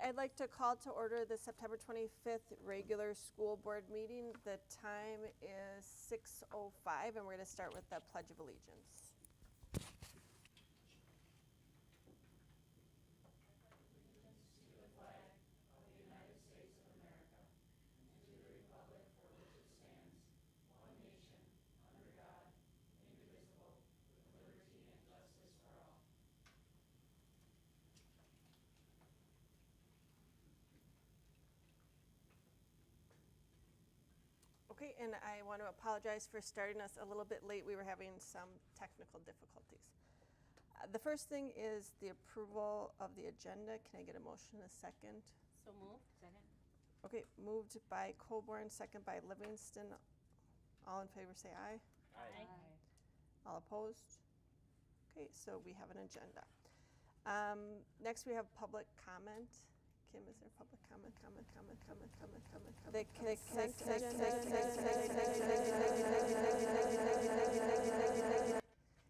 I'd like to call to order the September 25th regular school board meeting. The time is 6:05, and we're going to start with the Pledge of Allegiance. Okay, and I want to apologize for starting us a little bit late. We were having some technical difficulties. The first thing is the approval of the agenda. Can I get a motion in a second? So moved. Second. Okay, moved by Colborn, second by Livingston. All in favor say aye. Aye. All opposed? Okay, so we have an agenda. Next we have public comment. Kim, is there public comment?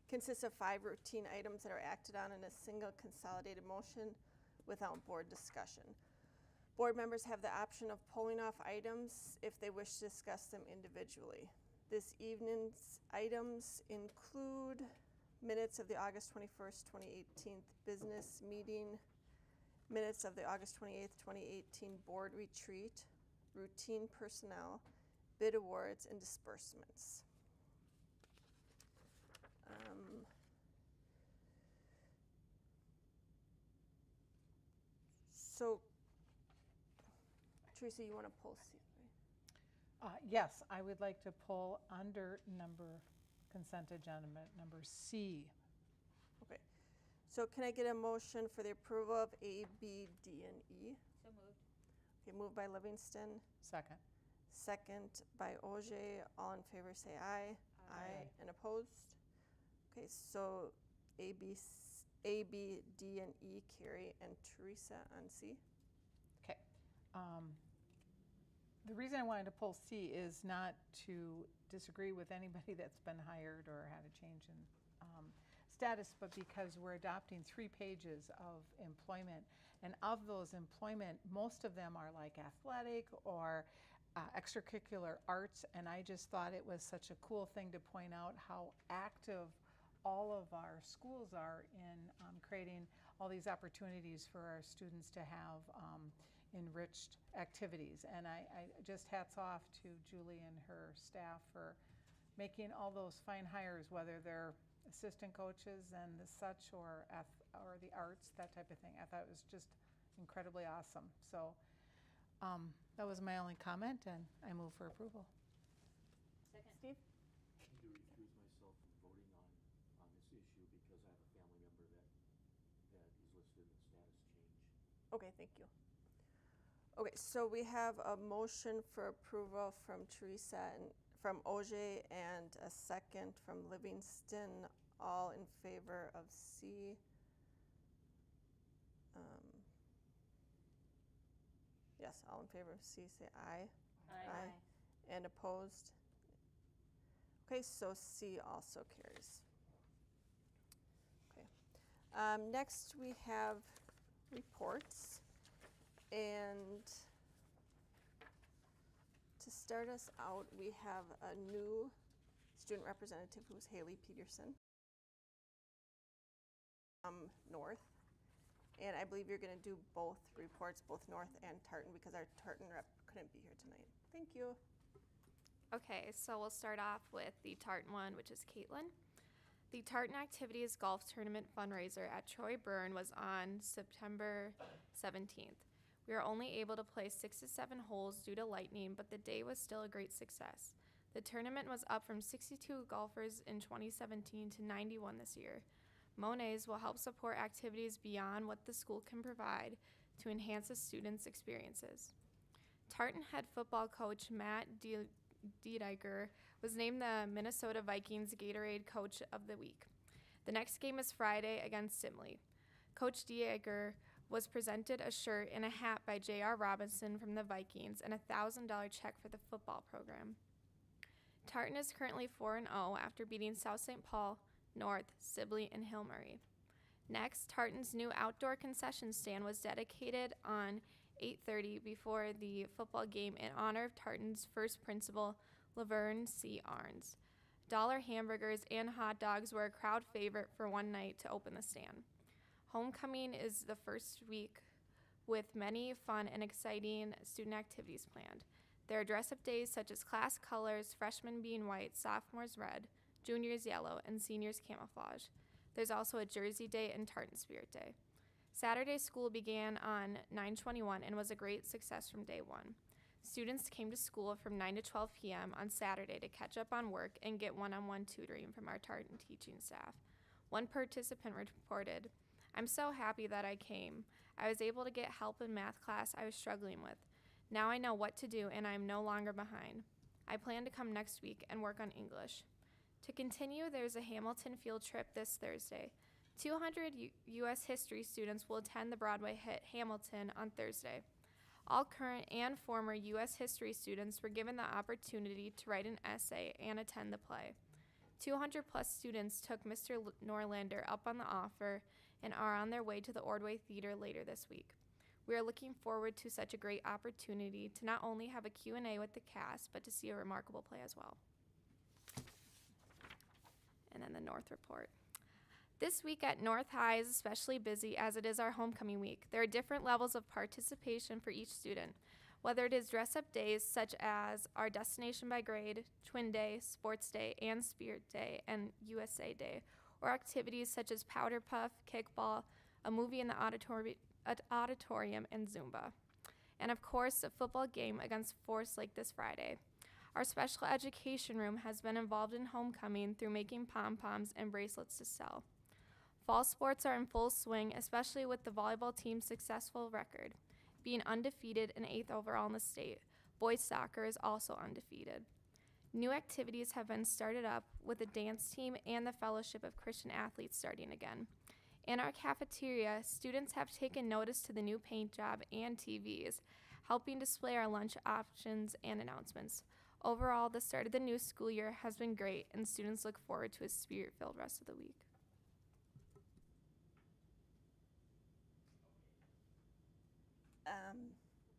Consists of 5 routine items that are acted on in a single consolidated motion without board discussion. Board members have the option of pulling off items if they wish to discuss them individually. This evening's items include minutes of the August 21st, 2018 business meeting, minutes of the August 28th, 2018 board retreat, routine personnel, bid awards, and disbursements. So, Teresa, you want to pull C, right? Yes, I would like to pull under consent agenda number C. Okay. So can I get a motion for the approval of A, B, D, and E? So moved. Okay, moved by Livingston, Second. second by Auger. All in favor say aye. Aye. And opposed? Okay, so A, B, D, and E carry, and Teresa on C. Okay. The reason I wanted to pull C is not to disagree with anybody that's been hired or had a change in status, but because we're adopting 3 pages of employment, and of those employment, most of them are like athletic or extracurricular arts, and I just thought it was such a cool thing to point out how active all of our schools are in creating all these opportunities for our students to have enriched activities. And I just hats off to Julie and her staff for making all those fine hires, whether they're assistant coaches and the such, or the arts, that type of thing. I thought it was just incredibly awesome. So that was my only comment, and I move for approval. Second. Steve? I need to recuse myself from voting on this issue because I have a family member that is listed in the status change. Okay, thank you. Okay, so we have a motion for approval from Teresa and from Auger, and a second from Livingston. All in favor of C. Yes, all in favor of C say aye. Aye. And opposed? Okay, so C also carries. Okay. Next we have reports, and to start us out, we have a new student representative who is Haley Peterson from North. And I believe you're going to do both reports, both North and Tartan, because our Tartan rep couldn't be here tonight. Thank you. Okay, so we'll start off with the Tartan one, which is Caitlin. The Tartan Activities Golf Tournament fundraiser at Troy Byrne was on September 17th. We were only able to play 6 to 7 holes due to lightning, but the day was still a great success. The tournament was up from 62 golfers in 2017 to 91 this year. Monets will help support activities beyond what the school can provide to enhance the students' experiences. Tartan head football coach Matt Diediker was named the Minnesota Vikings Gatorade Coach of the Week. The next game is Friday against Simley. Coach Diediker was presented a shirt and a hat by J.R. Robinson from the Vikings and a $1,000 check for the football program. Tartan is currently 4-0 after beating South St. Paul, North, Sibley, and Hill Murray. Next, Tartan's new outdoor concession stand was dedicated on 8:30 before the football game in honor of Tartan's first principal, Laverne C. Arns. Dollar hamburgers and hot dogs were a crowd favorite for one night to open the stand. Homecoming is the first week with many fun and exciting student activities planned. There are dress-up days such as class colors, freshmen being white, sophomores red, juniors yellow, and seniors camouflage. There's also a Jersey Day and Tartan Spirit Day. Saturday school began on 9/21 and was a great success from day one. Students came to school from 9 to 12 p.m. on Saturday to catch up on work and get one-on-one tutoring from our Tartan teaching staff. One participant reported, "I'm so happy that I came. I was able to get help in math class I was struggling with. Now I know what to do and I am no longer behind. I plan to come next week and work on English." To continue, there's a Hamilton field trip this Thursday. 200 U.S. history students will attend the Broadway hit Hamilton on Thursday. All current and former U.S. history students were given the opportunity to write an essay and attend the play. 200 plus students took Mr. Norlander up on the offer and are on their way to the Ordway Theater later this week. We are looking forward to such a great opportunity to not only have a Q&A with the cast, but to see a remarkable play as well. And then the North Report. This week at North High is especially busy as it is our homecoming week. There are different levels of participation for each student, whether it is dress-up days such as our Destination by Grade, Twin Day, Sports Day, and Spirit Day, and USA Day, or activities such as Powder Puff, Kickball, a movie in the auditorium, and Zumba. And of course, a football game against Forest Lake this Friday. Our special education room has been involved in homecoming through making pom-poms and bracelets to sell. Fall sports are in full swing, especially with the volleyball team's successful record, being undefeated and 8th overall in the state. Boys soccer is also undefeated. New activities have been started up with the dance team and the Fellowship of Christian Athletes starting again. In our cafeteria, students have taken notice to the new paint job and TVs, helping display our lunch options and announcements. Overall, the start of the new school year has been great, and students look forward to a spirit-filled rest of the week.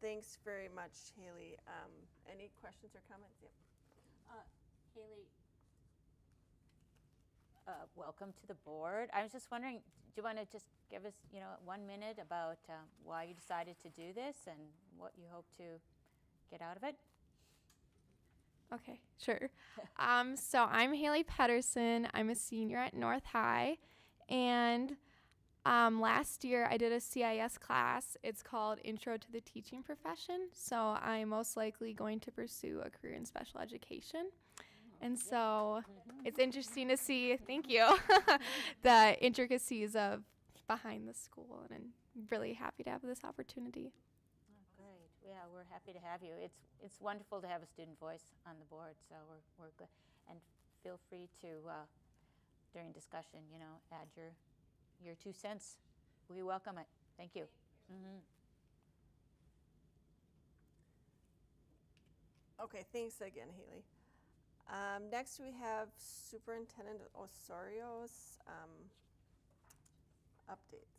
Thanks very much, Haley. Any questions or comments? Yep. Haley, welcome to the board. I was just wondering, do you want to just give us, 1 minute about why you decided to do this and what you hope to get out of it? Okay, sure. So I'm Haley Patterson. I'm a senior at North High, and last year I did a CIS class. It's called Intro to the Teaching Profession. So I'm most likely going to pursue a career in special education. And so it's interesting to see, thank you, the intricacies of behind the school, and I'm really happy to have this opportunity. Great. Yeah, we're happy to have you. It's wonderful to have a student voice on the board, so we're good. And feel free to, during discussion, add your 2 cents. We welcome it. Thank you. Okay, thanks again, Haley. Next, we have Superintendent Osorio's updates.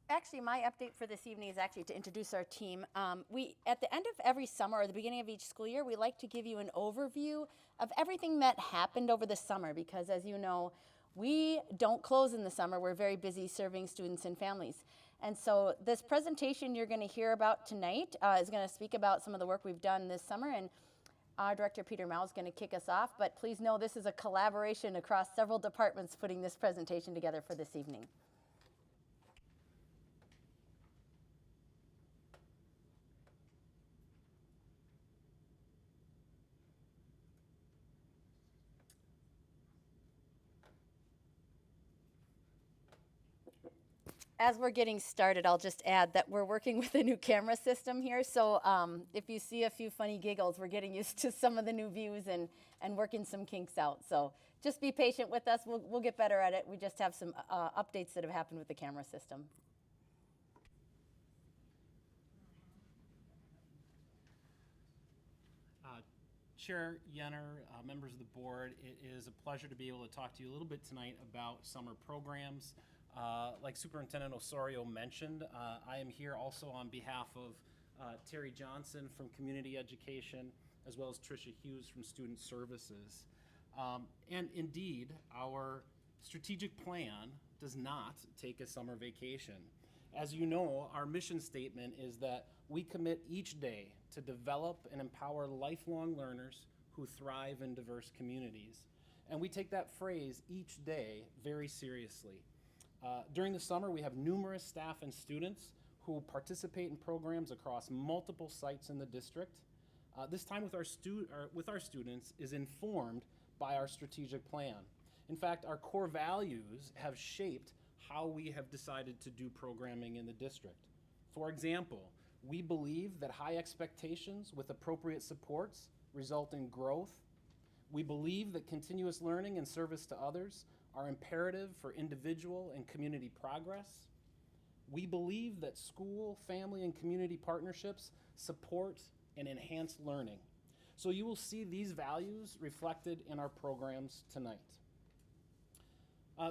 Actually, my update for this evening is actually to introduce our team. We, at the end of every summer or the beginning of each school year, we like to give you an overview of everything that happened over the summer because, as you know, we don't close in the summer. We're very busy serving students and families. And so this presentation you're going to hear about tonight is going to speak about some of the work we've done this summer, and our Director Peter Mao is going to kick us off. But please know this is a collaboration across several departments putting this presentation together for this evening. As we're getting started, I'll just add that we're working with a new camera system here. So if you see a few funny giggles, we're getting used to some of the new views and working some kinks out. So just be patient with us. We'll get better at it. We just have some updates that have happened with the camera system. Chair Yenner, members of the board, it is a pleasure to be able to talk to you a little bit tonight about summer programs. Like Superintendent Osorio mentioned, I am here also on behalf of Terry Johnson from Community Education, as well as Tricia Hughes from Student Services. And indeed, our strategic plan does not take a summer vacation. As you know, our mission statement is that we commit each day to develop and empower lifelong learners who thrive in diverse communities. And we take that phrase, each day, very seriously. During the summer, we have numerous staff and students who participate in programs across multiple sites in the district. This time with our students is informed by our strategic plan. In fact, our core values have shaped how we have decided to do programming in the district. For example, we believe that high expectations with appropriate supports result in growth. We believe that continuous learning and service to others are imperative for individual and community progress. We believe that school, family, and community partnerships support and enhance learning. So you will see these values reflected in our programs tonight.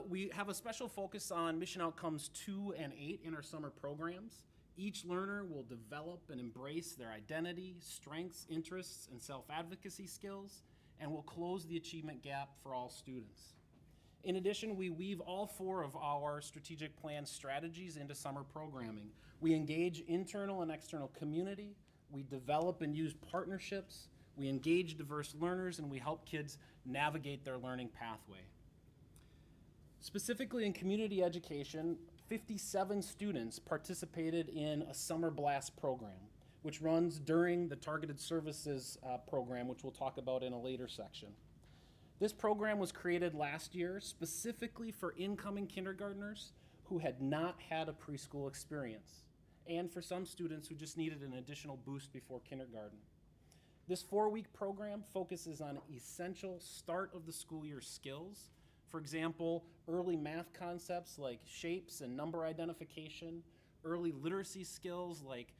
We have a special focus on mission outcomes 2 and 8 in our summer programs. Each learner will develop and embrace their identity, strengths, interests, and self-advocacy skills, and will close the achievement gap for all students. In addition, we weave all 4 of our strategic plan strategies into summer programming. We engage internal and external community, we develop and use partnerships, we engage diverse learners, and we help kids navigate their learning pathway. Specifically in community education, 57 students participated in a summer blast program, which runs during the targeted services program, which we'll talk about in a later section. This program was created last year specifically for incoming kindergartners who had not had a preschool experience, and for some students who just needed an additional boost before kindergarten. This 4-week program focuses on essential start of the school year skills. For example, early math concepts like shapes and number identification, early literacy skills like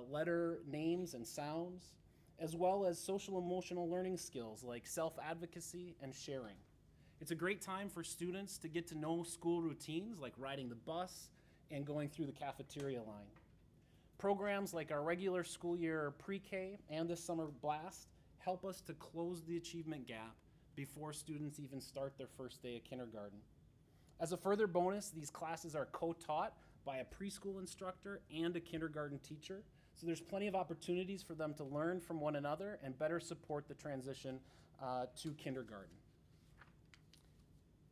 letter names and sounds, as well as social emotional learning skills like self-advocacy and sharing. It's a great time for students to get to know school routines like riding the bus and going through the cafeteria line. Programs like our regular school year pre-K and this summer blast help us to close the achievement gap before students even start their first day of kindergarten. As a further bonus, these classes are co-taught by a preschool instructor and a kindergarten teacher, so there's plenty of opportunities for them to learn from one another and better support the transition to kindergarten.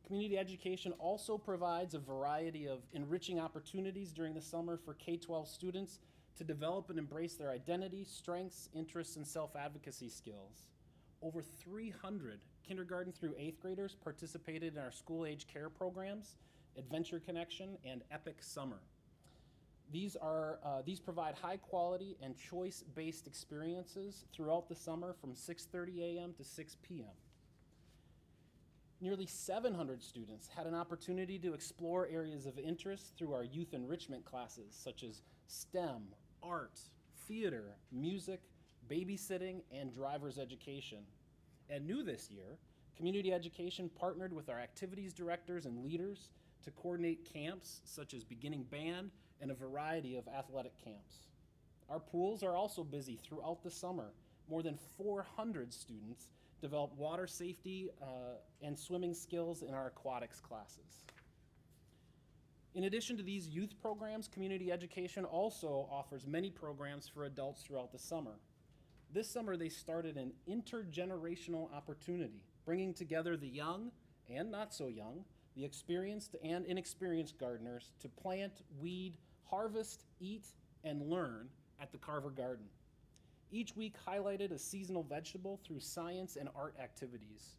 Community education also provides a variety of enriching opportunities during the summer for K-12 students to develop and embrace their identity, strengths, interests, and self-advocacy skills. Over 300 kindergarten through 8th graders participated in our school age care programs, Adventure Connection, and Epic Summer. These provide high quality and choice-based experiences throughout the summer from 6:30 a.m. to 6 p.m. Nearly 700 students had an opportunity to explore areas of interest through our youth enrichment classes such as STEM, art, theater, music, babysitting, and driver's education. And new this year, community education partnered with our activities directors and leaders to coordinate camps such as beginning band and a variety of athletic camps. Our pools are also busy throughout the summer. More than 400 students develop water safety and swimming skills in our aquatics classes. In addition to these youth programs, community education also offers many programs for adults throughout the summer. This summer, they started an intergenerational opportunity, bringing together the young and not so young, the experienced and inexperienced gardeners to plant, weed, harvest, eat, and learn at the Carver Garden. Each week highlighted a seasonal vegetable through science and art activities.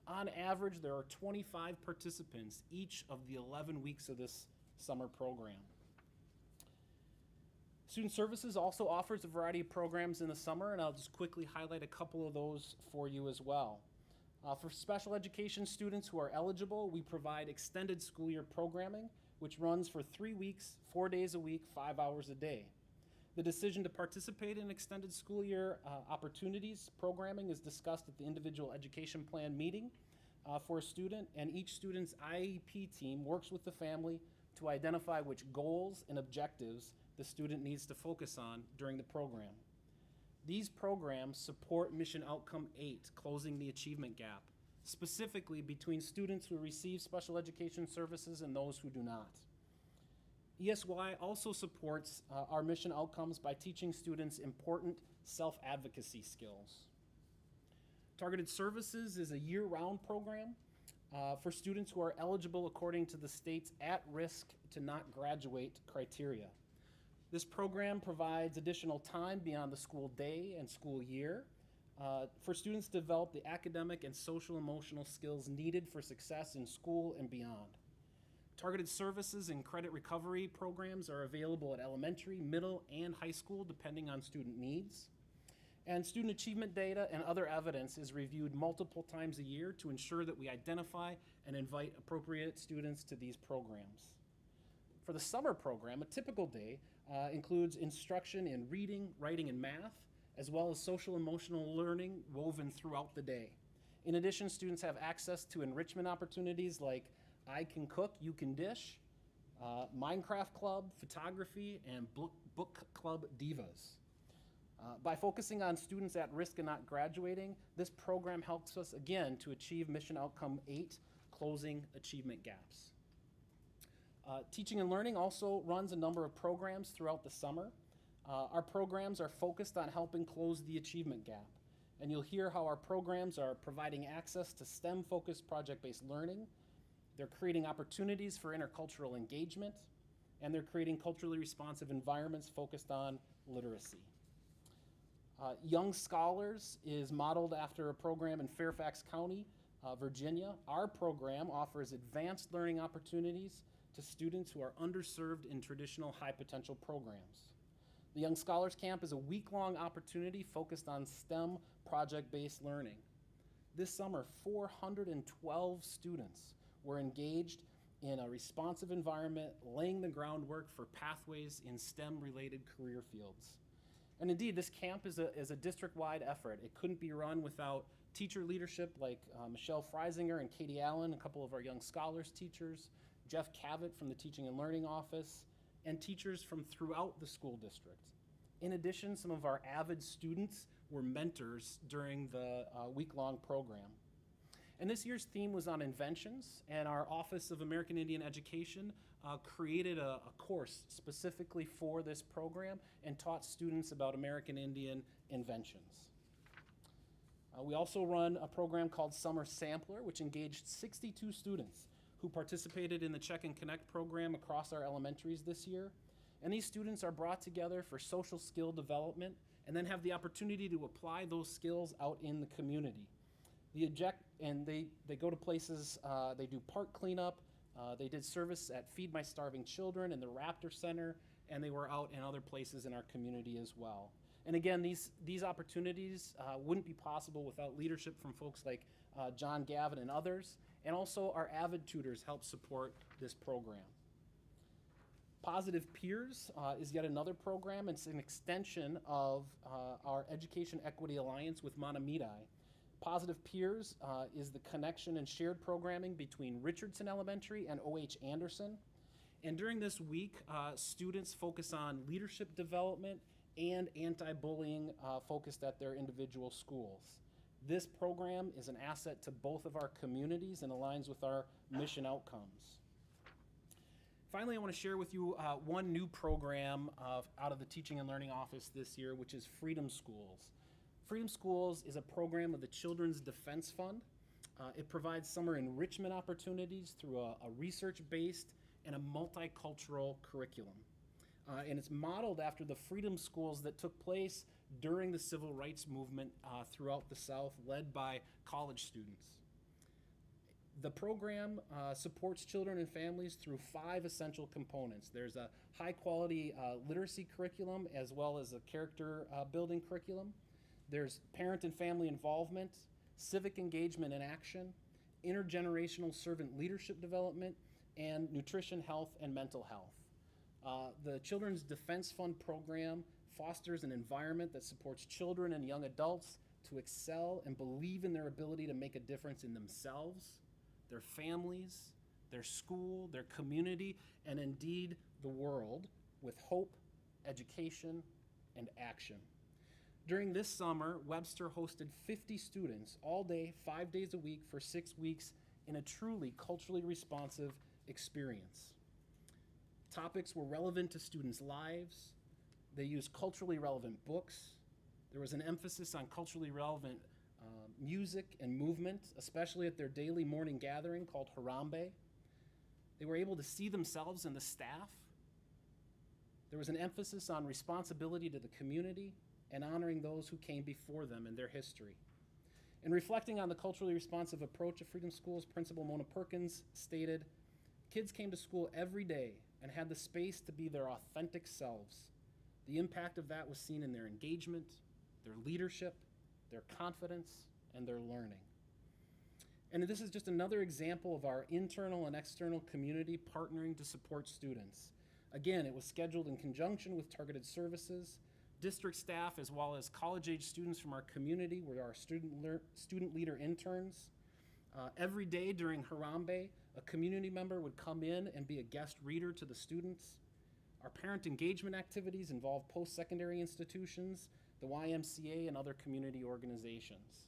On average, there are 25 participants each of the 11 weeks of this summer program. Student Services also offers a variety of programs in the summer, and I'll just quickly highlight a couple of those for you as well. For special education students who are eligible, we provide extended school year programming, which runs for 3 weeks, 4 days a week, 5 hours a day. The decision to participate in extended school year opportunities programming is discussed at the individual education plan meeting for a student, and each student's IEP team works with the family to identify which goals and objectives the student needs to focus on during the program. These programs support Mission Outcome 8, closing the achievement gap, specifically between students who receive special education services and those who do not. ESY also supports our mission outcomes by teaching students important self-advocacy skills. Targeted Services is a year-round program for students who are eligible according to the state's at-risk to not graduate criteria. This program provides additional time beyond the school day and school year for students to develop the academic and social emotional skills needed for success in school and beyond. Targeted services and credit recovery programs are available at elementary, middle, and high school depending on student needs. And student achievement data and other evidence is reviewed multiple times a year to ensure that we identify and invite appropriate students to these programs. For the summer program, a typical day includes instruction in reading, writing, and math, as well as social emotional learning woven throughout the day. In addition, students have access to enrichment opportunities like I Can Cook, You Can Dish, Minecraft Club, photography, and book club divas. By focusing on students at risk and not graduating, this program helps us again to achieve Mission Outcome 8, closing achievement gaps. Teaching and Learning also runs a number of programs throughout the summer. Our programs are focused on helping close the achievement gap. And you'll hear how our programs are providing access to STEM-focused project-based learning. They're creating opportunities for intercultural engagement, and they're creating culturally responsive environments focused on literacy. Young Scholars is modeled after a program in Fairfax County, Virginia. Our program offers advanced learning opportunities to students who are underserved in traditional high potential programs. The Young Scholars Camp is a week-long opportunity focused on STEM project-based learning. This summer, 412 students were engaged in a responsive environment, laying the groundwork for pathways in STEM-related career fields. And indeed, this camp is a district-wide effort. It couldn't be run without teacher leadership like Michelle Freisinger and Katie Allen, a couple of our Young Scholars teachers, Jeff Cavett from the Teaching and Learning Office, and teachers from throughout the school district. In addition, some of our avid students were mentors during the week-long program. And this year's theme was on inventions, and our Office of American Indian Education created a course specifically for this program and taught students about American Indian inventions. We also run a program called Summer Sampler, which engaged 62 students who participated in the Check and Connect program across our elementaries this year. And these students are brought together for social skill development and then have the opportunity to apply those skills out in the community. They go to places, they do park cleanup, they did service at Feed My Starving Children and the Raptor Center, and they were out in other places in our community as well. And again, these opportunities wouldn't be possible without leadership from folks like John Gavin and others, and also our avid tutors help support this program. Positive Peers is yet another program. It's an extension of our Education Equity Alliance with Manamidai. Positive Peers is the connection and shared programming between Richardson Elementary and O.H. Anderson. And during this week, students focus on leadership development and anti-bullying focused at their individual schools. This program is an asset to both of our communities and aligns with our mission outcomes. Finally, I want to share with you one new program out of the Teaching and Learning Office this year, which is Freedom Schools. Freedom Schools is a program of the Children's Defense Fund. It provides summer enrichment opportunities through a research-based and a multicultural curriculum. And it's modeled after the freedom schools that took place during the civil rights movement throughout the South, led by college students. The program supports children and families through 5 essential components. There's a high-quality literacy curriculum as well as a character building curriculum. There's parent and family involvement, civic engagement and action, intergenerational servant leadership development, and nutrition, health, and mental health. The Children's Defense Fund program fosters an environment that supports children and young adults to excel and believe in their ability to make a difference in themselves, their families, their school, their community, and indeed the world with hope, education, and action. During this summer, Webster hosted 50 students all day, 5 days a week for 6 weeks in a truly culturally responsive experience. Topics were relevant to students' lives. They used culturally relevant books. There was an emphasis on culturally relevant music and movement, especially at their daily morning gathering called Harambe. They were able to see themselves in the staff. There was an emphasis on responsibility to the community and honoring those who came before them in their history. In reflecting on the culturally responsive approach of Freedom Schools, Principal Mona Perkins stated, "Kids came to school every day and had the space to be their authentic selves. The impact of that was seen in their engagement, their leadership, their confidence, and their learning." And this is just another example of our internal and external community partnering to support students. Again, it was scheduled in conjunction with targeted services. District staff, as well as college-age students from our community, were our student leader interns. Every day during Harambe, a community member would come in and be a guest reader to the students. Our parent engagement activities involved post-secondary institutions, the YMCA, and other community organizations.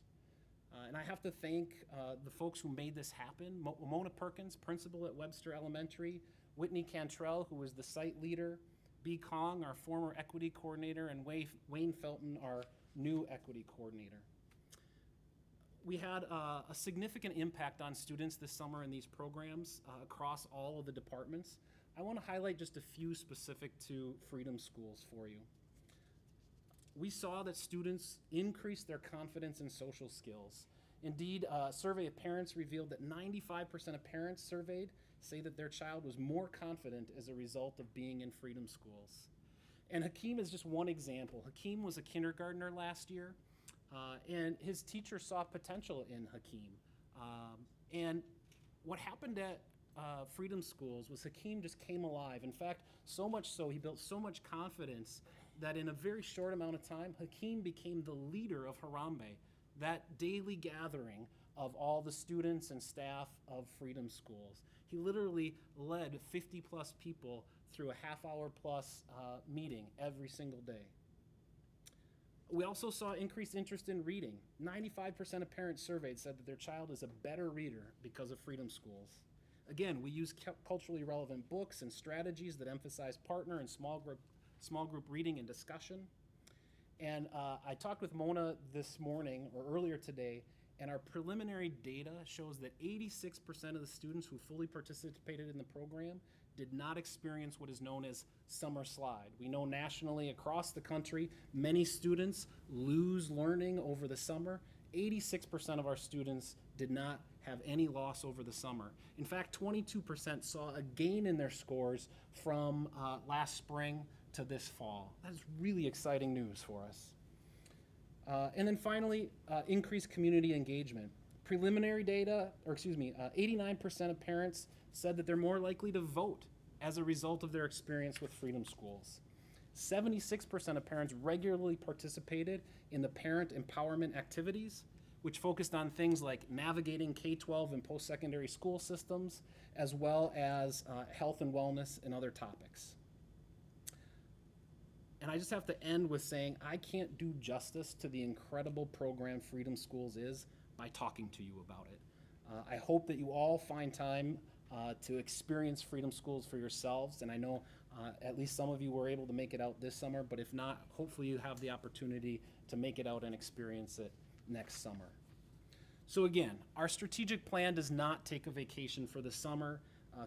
And I have to thank the folks who made this happen. Mona Perkins, principal at Webster Elementary, Whitney Cantrell, who was the site leader, B. Kong, our former equity coordinator, and Wayne Felton, our new equity coordinator. We had a significant impact on students this summer in these programs across all of the departments. I want to highlight just a few specific to Freedom Schools for you. We saw that students increased their confidence in social skills. Indeed, a survey of parents revealed that 95% of parents surveyed say that their child was more confident as a result of being in Freedom Schools. And Hakeem is just one example. Hakeem was a kindergartner last year, and his teacher saw potential in Hakeem. And what happened at Freedom Schools was Hakeem just came alive. In fact, so much so, he built so much confidence that in a very short amount of time, Hakeem became the leader of Harambe, that daily gathering of all the students and staff of Freedom Schools. He literally led 50 plus people through a half-hour plus meeting every single day. We also saw increased interest in reading. 95% of parents surveyed said that their child is a better reader because of Freedom Schools. Again, we use culturally relevant books and strategies that emphasize partner and small group reading and discussion. And I talked with Mona this morning, or earlier today, and our preliminary data shows that 86% of the students who fully participated in the program did not experience what is known as summer slide. We know nationally across the country, many students lose learning over the summer. 86% of our students did not have any loss over the summer. In fact, 22% saw a gain in their scores from last spring to this fall. That is really exciting news for us. And then finally, increased community engagement. Preliminary data, 89% of parents said that they're more likely to vote as a result of their experience with Freedom Schools. 76% of parents regularly participated in the parent empowerment activities, which focused on things like navigating K-12 and post-secondary school systems, as well as health and wellness and other topics. And I just have to end with saying I can't do justice to the incredible program Freedom Schools is by talking to you about it. I hope that you all find time to experience Freedom Schools for yourselves, and I know at least some of you were able to make it out this summer, but if not, hopefully you have the opportunity to make it out and experience it next summer. So again, our strategic plan does not take a vacation for the summer.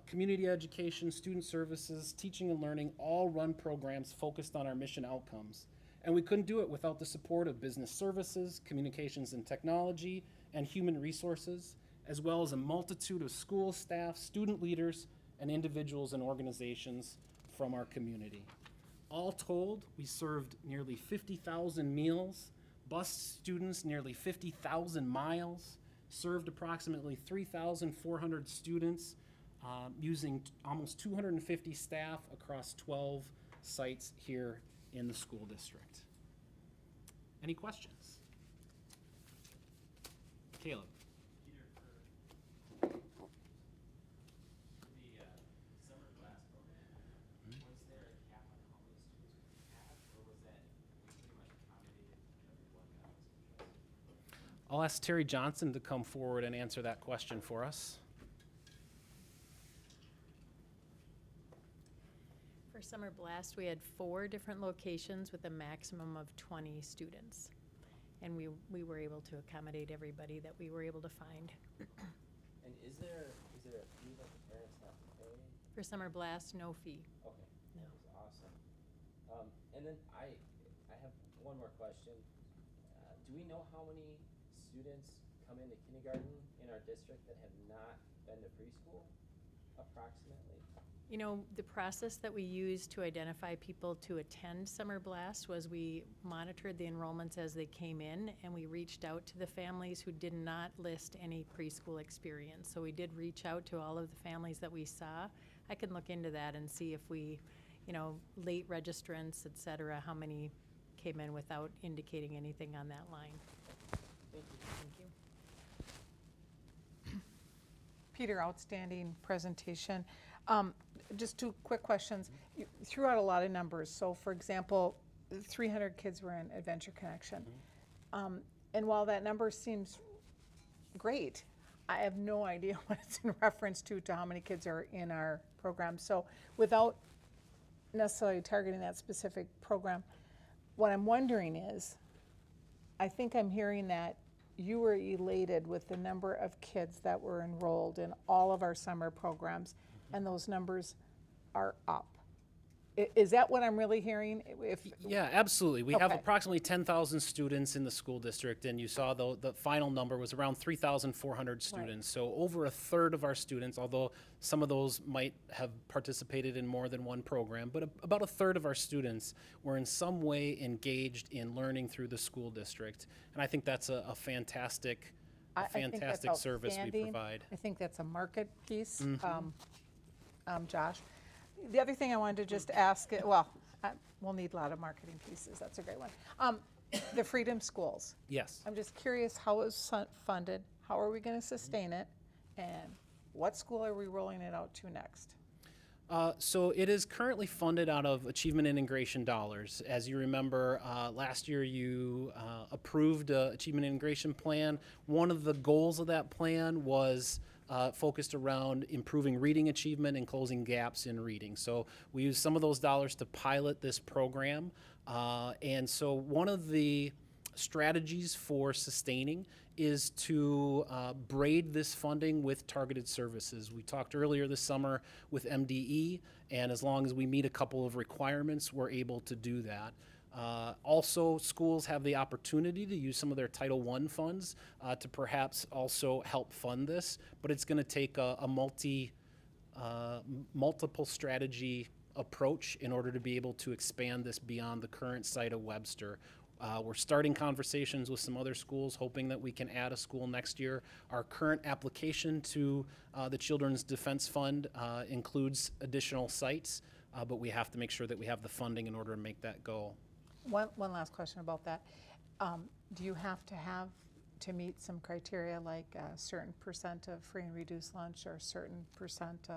Community education, student services, teaching and learning all run programs focused on our mission outcomes. And we couldn't do it without the support of business services, communications and technology, and human resources, as well as a multitude of school staff, student leaders, and individuals and organizations from our community. All told, we served nearly 50,000 meals, bused students nearly 50,000 miles, served approximately 3,400 students, using almost 250 staff across 12 sites here in the school district. Any questions? Caleb. I'll ask Terry Johnson to come forward and answer that question for us. For Summer Blast, we had 4 different locations with a maximum of 20 students. And we were able to accommodate everybody that we were able to find. And is there a fee that the parents have to pay? For Summer Blast, no fee. Okay, No. that was awesome. And then I have one more question. Do we know how many students come into kindergarten in our district that have not been to preschool, approximately? You know, the process that we used to identify people to attend Summer Blast was we monitored the enrollments as they came in, and we reached out to the families who did not list any preschool experience. So we did reach out to all of the families that we saw. I can look into that and see if we, you know, late registrants, et cetera, how many came in without indicating anything on that line. Thank you. Thank you. Peter, outstanding presentation. Just 2 quick questions. You threw out a lot of numbers. So for example, 300 kids were in Adventure Connection. And while that number seems great, I have no idea what it's in reference to how many kids are in our program. So without necessarily targeting that specific program, what I'm wondering is, I think I'm hearing that you were elated with the number of kids that were enrolled in all of our summer programs, and those numbers are up. Is that what I'm really hearing? Yeah, absolutely. We have Okay. approximately 10,000 students in the school district, and you saw the final number was around 3,400 students. So over a third of our students, although some of those might have participated in more than one program, but about a third of our students were in some way engaged in learning through the school district. And I think that's a fantastic, I think that's service we outstanding. provide. I think that's a market piece, Josh. The other thing I wanted to just ask, we'll need a lot of marketing pieces. That's a great one. The Freedom Schools. Yes. I'm just curious how it was funded, how are we going to sustain it, and what school are we rolling it out to next? So it is currently funded out of Achievement Integration dollars. As you remember, last year you approved an Achievement Integration plan. One of the goals of that plan was focused around improving reading achievement and closing gaps in reading. So we used some of those dollars to pilot this program. And so one of the strategies for sustaining is to braid this funding with targeted services. We talked earlier this summer with MDE, and as long as we meet a couple of requirements, we're able to do that. Also, schools have the opportunity to use some of their Title I funds to perhaps also help fund this, but it's going to take a multiple strategy approach in order to be able to expand this beyond the current site of Webster. We're starting conversations with some other schools, hoping that we can add a school next year. Our current application to the Children's Defense Fund includes additional sites, but we have to make sure that we have the funding in order to make that go. One last question about that. Do you have to meet some criteria like a certain percent of free and reduced lunch or a certain percent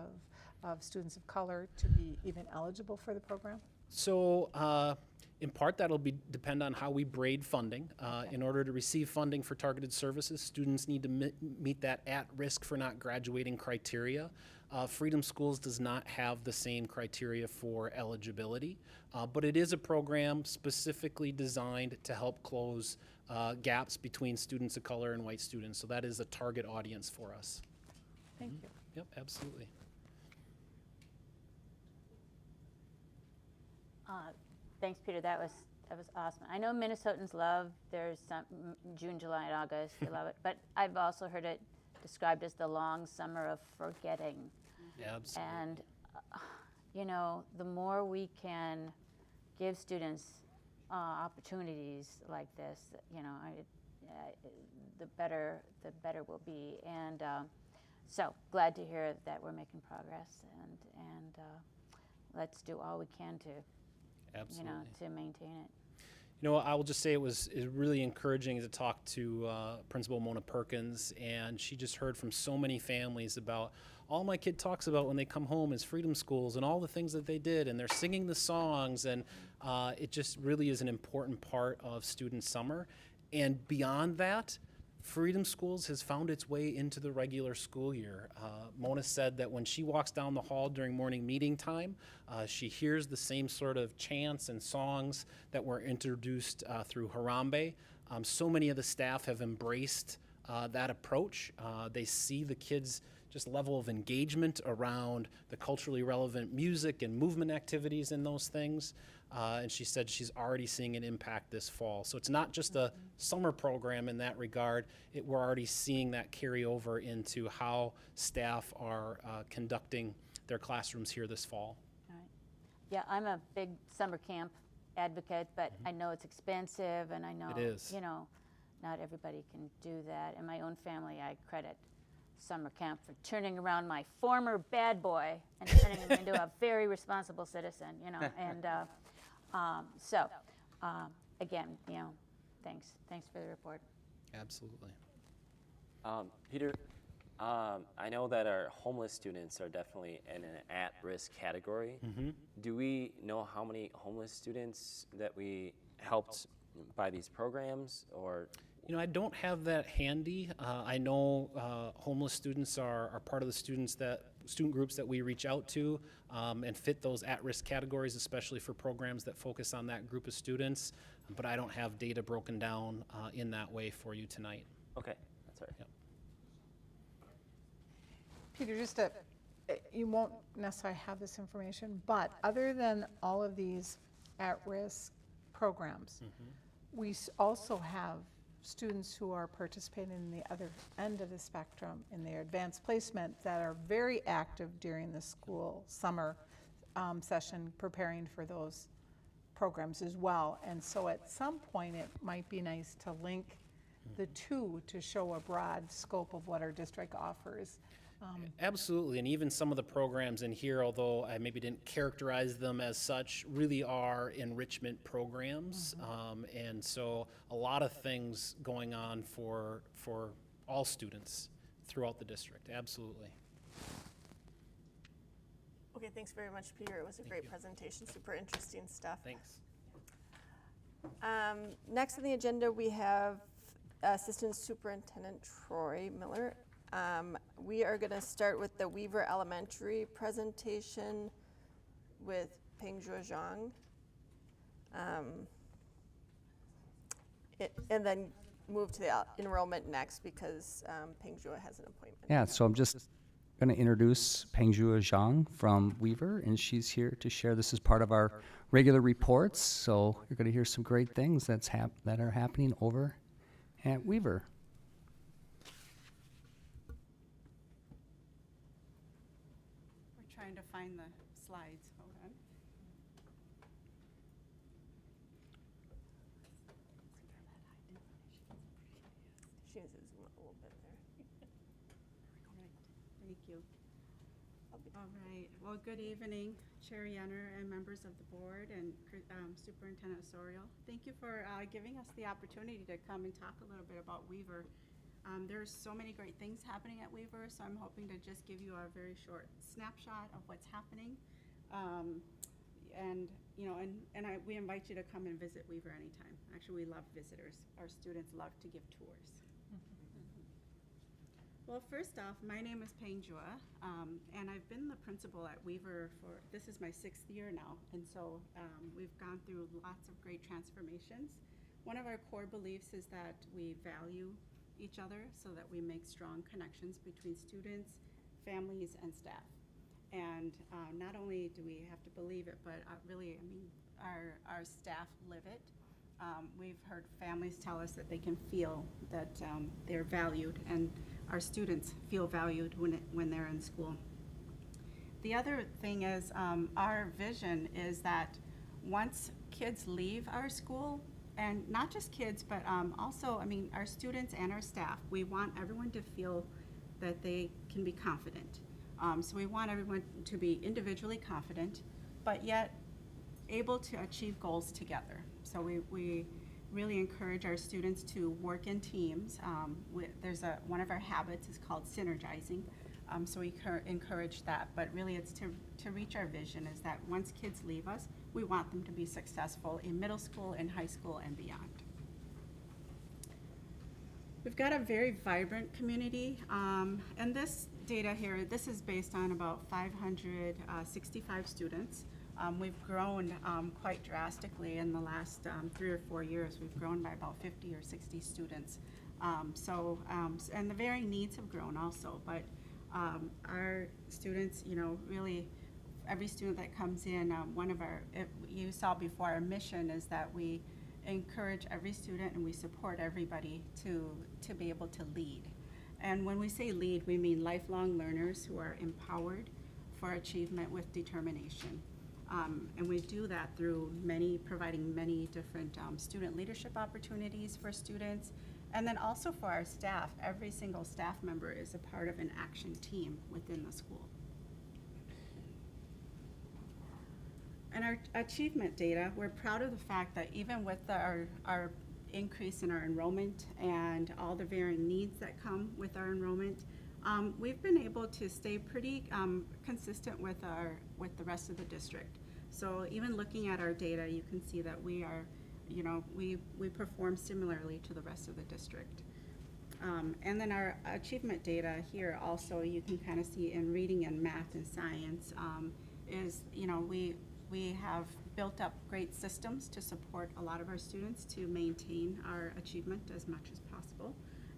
of students of color to be even eligible for the program? So in part, that'll depend on how we braid funding. In order to receive funding for targeted services, students need to meet that at-risk for not graduating criteria. Freedom Schools does not have the same criteria for eligibility, but it is a program specifically designed to help close gaps between students of color and white students. So that is a target audience for us. Thank you. Yep, absolutely. Thanks, Peter. That was awesome. I know Minnesotans love there's some June, July, and August. They love it, but I've also heard it described as the long summer of forgetting. Absolutely. And you know, the more we can give students opportunities like this, you know, the better we'll be. And so glad to hear that we're making progress, and let's do all we can to. Absolutely. You know, to maintain it. You know, I will just say it was really encouraging to talk to Principal Mona Perkins, and she just heard from so many families about all my kid talks about when they come home is Freedom Schools and all the things that they did, and they're singing the songs, and it just really is an important part of student summer. And beyond that, Freedom Schools has found its way into the regular school year. Mona said that when she walks down the hall during morning meeting time, she hears the same sort of chants and songs that were introduced through Harambe. So many of the staff have embraced that approach. They see the kids' just level of engagement around the culturally relevant music and movement activities in those things. And she said she's already seeing an impact this fall. So it's not just a summer program in that regard. We're already seeing that carry over into how staff are conducting their classrooms here this fall. All right. Yeah, I'm a big summer camp advocate, but I know it's expensive, and I know, It is. you know, not everybody can do that. In my own family, I credit summer camp for turning around my former bad boy and turning him into a very responsible citizen, you know. And again, you know, thanks for the report. Absolutely. Peter, I know that our homeless students are definitely in an at-risk category. Do we know how many homeless students that we helped by these programs, or? You know, I don't have that handy. I know homeless students are part of the student groups that we reach out to and fit those at-risk categories, especially for programs that focus on that group of students. But I don't have data broken down in that way for you tonight. Okay, that's all right. Yep. Peter, just you won't necessarily have this information, but other than all of these at-risk programs, we also have students who are participating in the other end of the spectrum in their advanced placement that are very active during the school summer session preparing for those programs as well. And so at some point it might be nice to link the two to show a broad scope of what our district offers. Absolutely, and even some of the programs in here, although I maybe didn't characterize them as such, really are enrichment programs. And so a lot of things going on for all students throughout the district, absolutely. Okay, thanks very much, Peter. It was a great presentation, super interesting stuff. Thanks. Next on the agenda, we have Assistant Superintendent Troy Miller. We are going to start with the Weaver Elementary presentation with Pengjua Zhang. And then move to the enrollment next because Pengjua has an appointment. Yeah, so I'm just going to introduce Pengjua Zhang from Weaver, and she's here to share this as part of our regular reports. So you're going to hear some great things that are happening over at Weaver. We're trying to find the slides. Hold on. She needs to zoom up a little bit there. Right. Thank you. All right. Well, good evening, Chair Yenner and members of the board and Superintendent Osorio. Thank you for giving us the opportunity to come and talk a little bit about Weaver. There's so many great things happening at Weaver, so I'm hoping to just give you a very short snapshot of what's happening. We invite you to come and visit Weaver anytime. Actually, we love visitors. Our students love to give tours. Well, first off, my name is Pengjua, and I've been the principal at Weaver this is my 6th year now, and so we've gone through lots of great transformations. One of our core beliefs is that we value each other so that we make strong connections between students, families, and staff. And not only do we have to believe it, but really, I mean, our staff live it. We've heard families tell us that they can feel that they're valued, and our students feel valued when they're in school. The other thing is our vision is that once kids leave our school, and not just kids, but also, I mean, our students and our staff, we want everyone to feel that they can be confident. So we want everyone to be individually confident, but yet able to achieve goals together. So we really encourage our students to work in teams. One of our habits is called synergizing. So we encourage that, but really it's to reach our vision is that once kids leave us, we want them to be successful in middle school, in high school, and beyond. We've got a very vibrant community, and this data here, this is based on about 565 students. We've grown quite drastically in the last 3 or 4 years. We've grown by about 50 or 60 students. And the varying needs have grown also, but our students, you know, really, every student that comes in, you saw before, our mission is that we encourage every student and we support everybody to be able to lead. And when we say lead, we mean lifelong learners who are empowered for achievement with determination. And we do that through providing many different student leadership opportunities for students. And then also for our staff, every single staff member is a part of an action team within the school. And our achievement data, we're proud of the fact that even with our increase in our enrollment and all the varying needs that come with our enrollment, we've been able to stay pretty consistent with the rest of the district. So even looking at our data, you can see that we are, you know, we perform similarly to the rest of the district. And then our achievement data here also, you can kind of see in reading and math and science, is, you know, we have built up great systems to support a lot of our students to maintain our achievement as much as possible.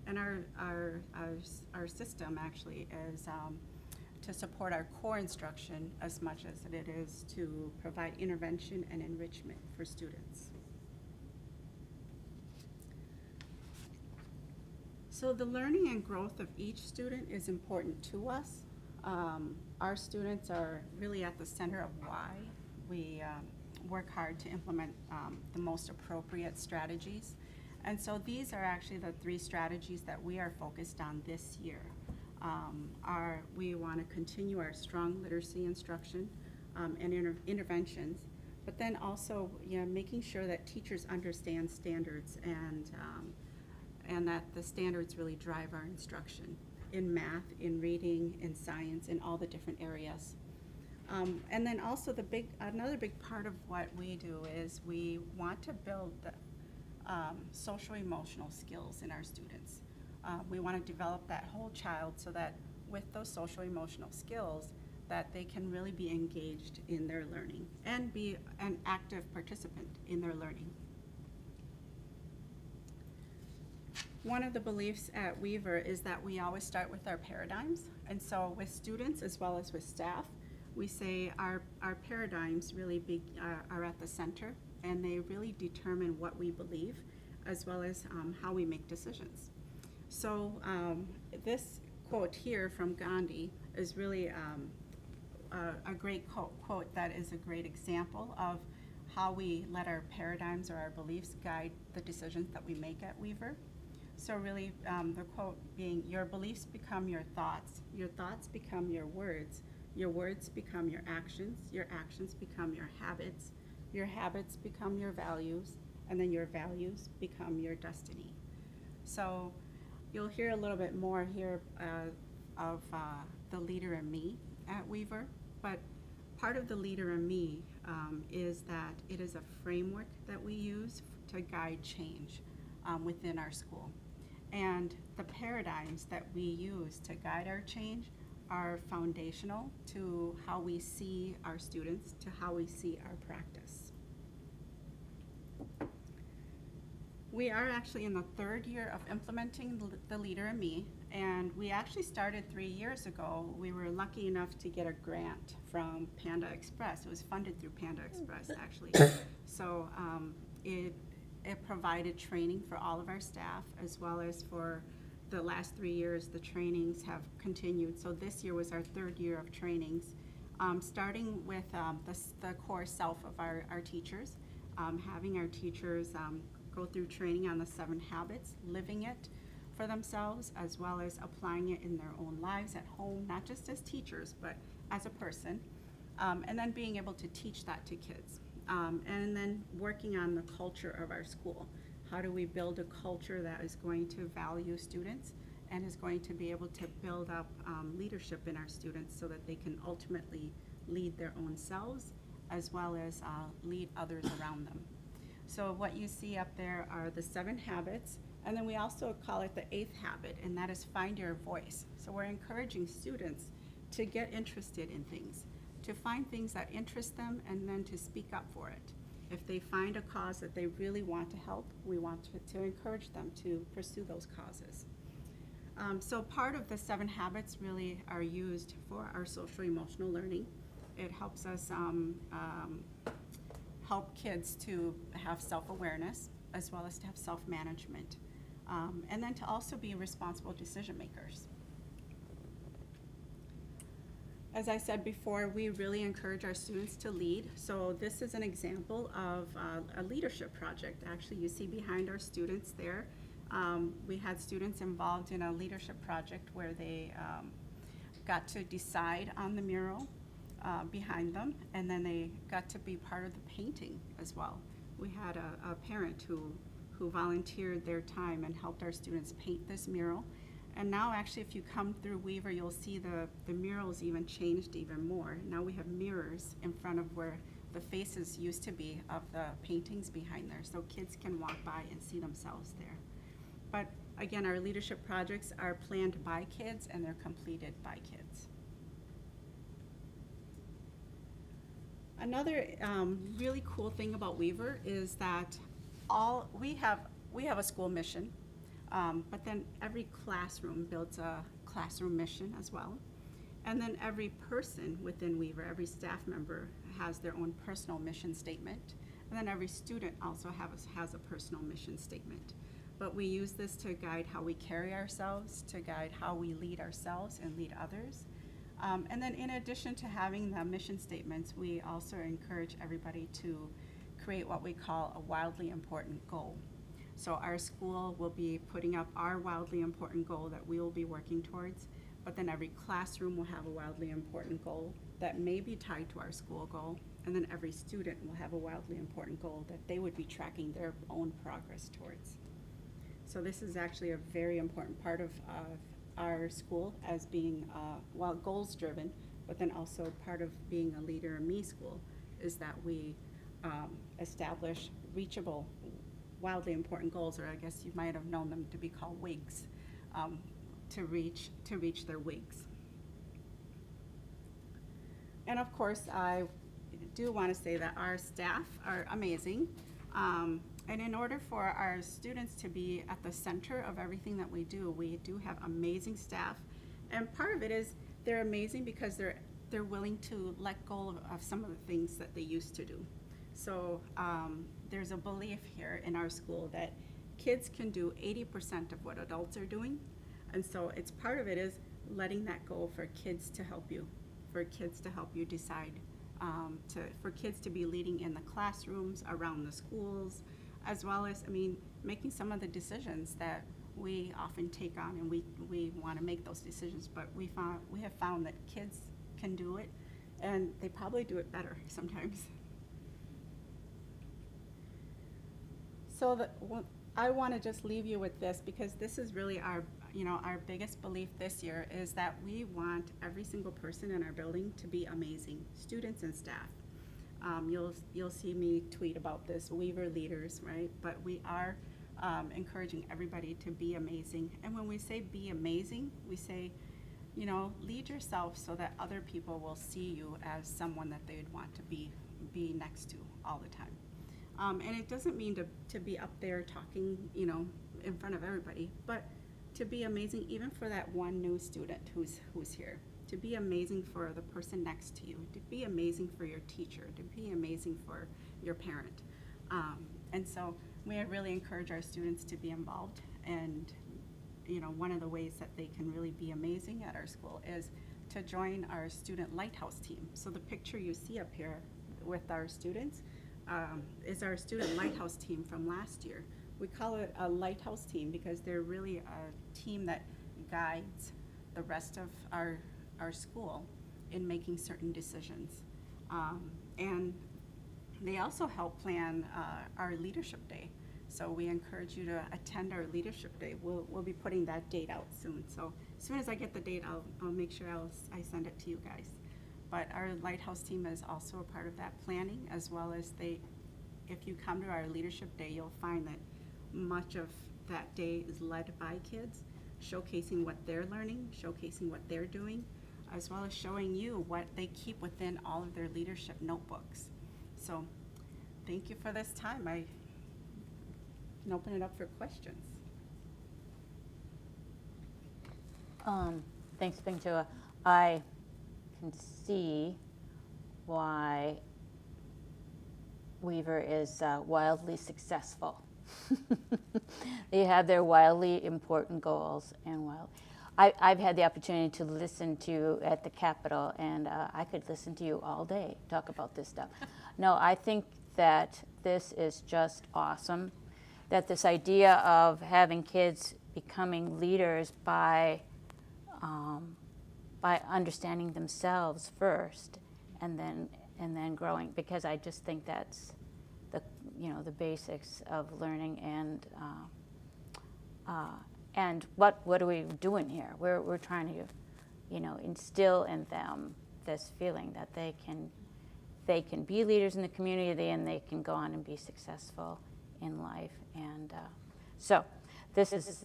And our system actually is to support our core instruction as much as it is to provide intervention and enrichment for students. So the learning and growth of each student is important to us. Our students are really at the center of why we work hard to implement the most appropriate strategies. And so these are actually the 3 strategies that we are focused on this year. We want to continue our strong literacy instruction and interventions, but then also, you know, making sure that teachers understand standards and that the standards really drive our instruction in math, in reading, in science, in all the different areas. And then also another big part of what we do is we want to build the social-emotional skills in our students. We want to develop that whole child so that with those social-emotional skills, that they can really be engaged in their learning and be an active participant in their learning. One of the beliefs at Weaver is that we always start with our paradigms. And so with students as well as with staff, we say our paradigms really are at the center, and they really determine what we believe as well as how we make decisions. So this quote here from Gandhi is really a great quote that is a great example of how we let our paradigms or our beliefs guide the decisions that we make at Weaver. So really the quote being, your beliefs become your thoughts become your words become your actions become your habits become your values, and then your values become your destiny. So you'll hear a little bit more here of the leader in me at Weaver, but part of the leader in me is that it is a framework that we use to guide change within our school. And the paradigms that we use to guide our change are foundational to how we see our students, to how we see our practice. We are actually in the 3rd year of implementing the Leader in Me, and we actually started 3 years ago. We were lucky enough to get a grant from Panda Express. It was funded through Panda Express, actually. So it provided training for all of our staff, as well as for the last 3 years, the trainings have continued. So this year was our 3rd year of trainings, starting with the core self of our teachers, having our teachers go through training on the 7 habits, living it for themselves, as well as applying it in their own lives at home, not just as teachers, but as a person, and then being able to teach that to kids. And then working on the culture of our school. How do we build a culture that is going to value students and is going to be able to build up leadership in our students so that they can ultimately lead their own selves as well as lead others around them. So what you see up there are the 7 habits, And then we also call it the 8th habit, and that is find your voice. So we're encouraging students to get interested in things, to find things that interest them, and then to speak up for it. If they find a cause that they really want to help, we want to encourage them to pursue those causes. So part of the 7 habits really are used for our social emotional learning. It helps us help kids to have self-awareness as well as to have self-management, and then to also be responsible decision makers. As I said before, we really encourage our students to lead. So this is an example of a leadership project. Actually, you see behind our students there, we had students involved in a leadership project where they got to decide on the mural behind them, and then they got to be part of the painting as well. We had a parent who volunteered their time and helped our students paint this mural. And now actually if you come through Weaver, you'll see the murals even changed even more. Now we have mirrors in front of where the faces used to be of the paintings behind there, so kids can walk by and see themselves there. But again, our leadership projects are planned by kids and they're completed by kids. Another really cool thing about Weaver is that we have a school mission, but then every classroom builds a classroom mission as well. And then every person within Weaver, every staff member has their own personal mission statement. And then every student also has a personal mission statement. But we use this to guide how we carry ourselves, to guide how we lead ourselves and lead others. And then in addition to having the mission statements, we also encourage everybody to create what we call a wildly important goal. So our school will be putting up our wildly important goal that we will be working towards, but then every classroom will have a wildly important goal that may be tied to our school goal, and then every student will have a wildly important goal that they would be tracking their own progress towards. So this is actually a very important part of our school as being, well, goals driven, but then also part of being a Leader in Me school is that we establish reachable, wildly important goals, or I guess you might have known them to be called WIGs, to reach their WIGs. And of course, I do want to say that our staff are amazing. And in order for our students to be at the center of everything that we do have amazing staff. And part of it is they're amazing because they're willing to let go of some of the things that they used to do. So there's a belief here in our school that kids can do 80% of what adults are doing. And so it's part of it is letting that go for kids to help you, decide, for kids to be leading in the classrooms, around the schools, as well as, making some of the decisions that we often take on, and we want to make those decisions, but we have found that kids can do it, and they probably do it better sometimes. So I want to just leave you with this, because this is really our biggest belief this year is that we want every single person in our building to be amazing, students and staff. You'll see me tweet about this, Weaver leaders, right? But we are encouraging everybody to be amazing. And when we say be amazing, we say, lead yourself so that other people will see you as someone that they'd want to be next to all the time. And it doesn't mean to be up there talking, in front of everybody, but to be amazing even for that one new student who's here. To be amazing for the person next to you, to be amazing for your teacher, to be amazing for your parent. And so we really encourage our students to be involved, and one of the ways that they can really be amazing at our school is to join our student lighthouse team. So the picture you see up here with our students is our student lighthouse team from last year. We call it a lighthouse team because they're really a team that guides the rest of our school in making certain decisions. And they also help plan our leadership day. So we encourage you to attend our leadership day. We'll be putting that date out soon. So as soon as I get the date, I'll make sure I send it to you guys. But our lighthouse team is also a part of that planning, as well as if you come to our leadership day, you'll find that much of that day is led by kids, showcasing what they're learning, showcasing what they're doing, as well as showing you what they keep within all of their leadership notebooks. So thank you for this time. I can open it up for questions. Thanks, Pingtua. I can see why Weaver is wildly successful. They have their wildly important goals, and I've had the opportunity to listen to you at the Capitol, and I could listen to you all day talk about this stuff. No, I think that this is just awesome, that this idea of having kids becoming leaders by understanding themselves first, and then growing, because I just think that's the basics of learning. And what are we doing here? We're trying to instill in them this feeling that they can be leaders in the community, and they can go on and be successful in life. And so this is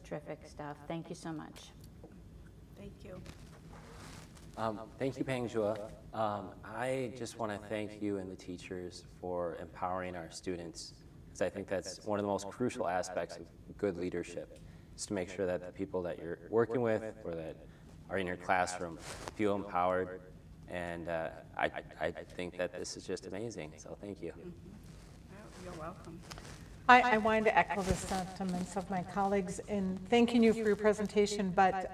terrific stuff. Thank you so much. Thank you. Thank you, Pangjua. I just want to thank you and the teachers for empowering our students, because I think that's one of the most crucial aspects of good leadership, is to make sure that the people that you're working with or that are in your classroom feel empowered. And I think that this is just amazing, so thank you. You're welcome. I wanted to echo the sentiments of my colleagues in thanking you for your presentation, but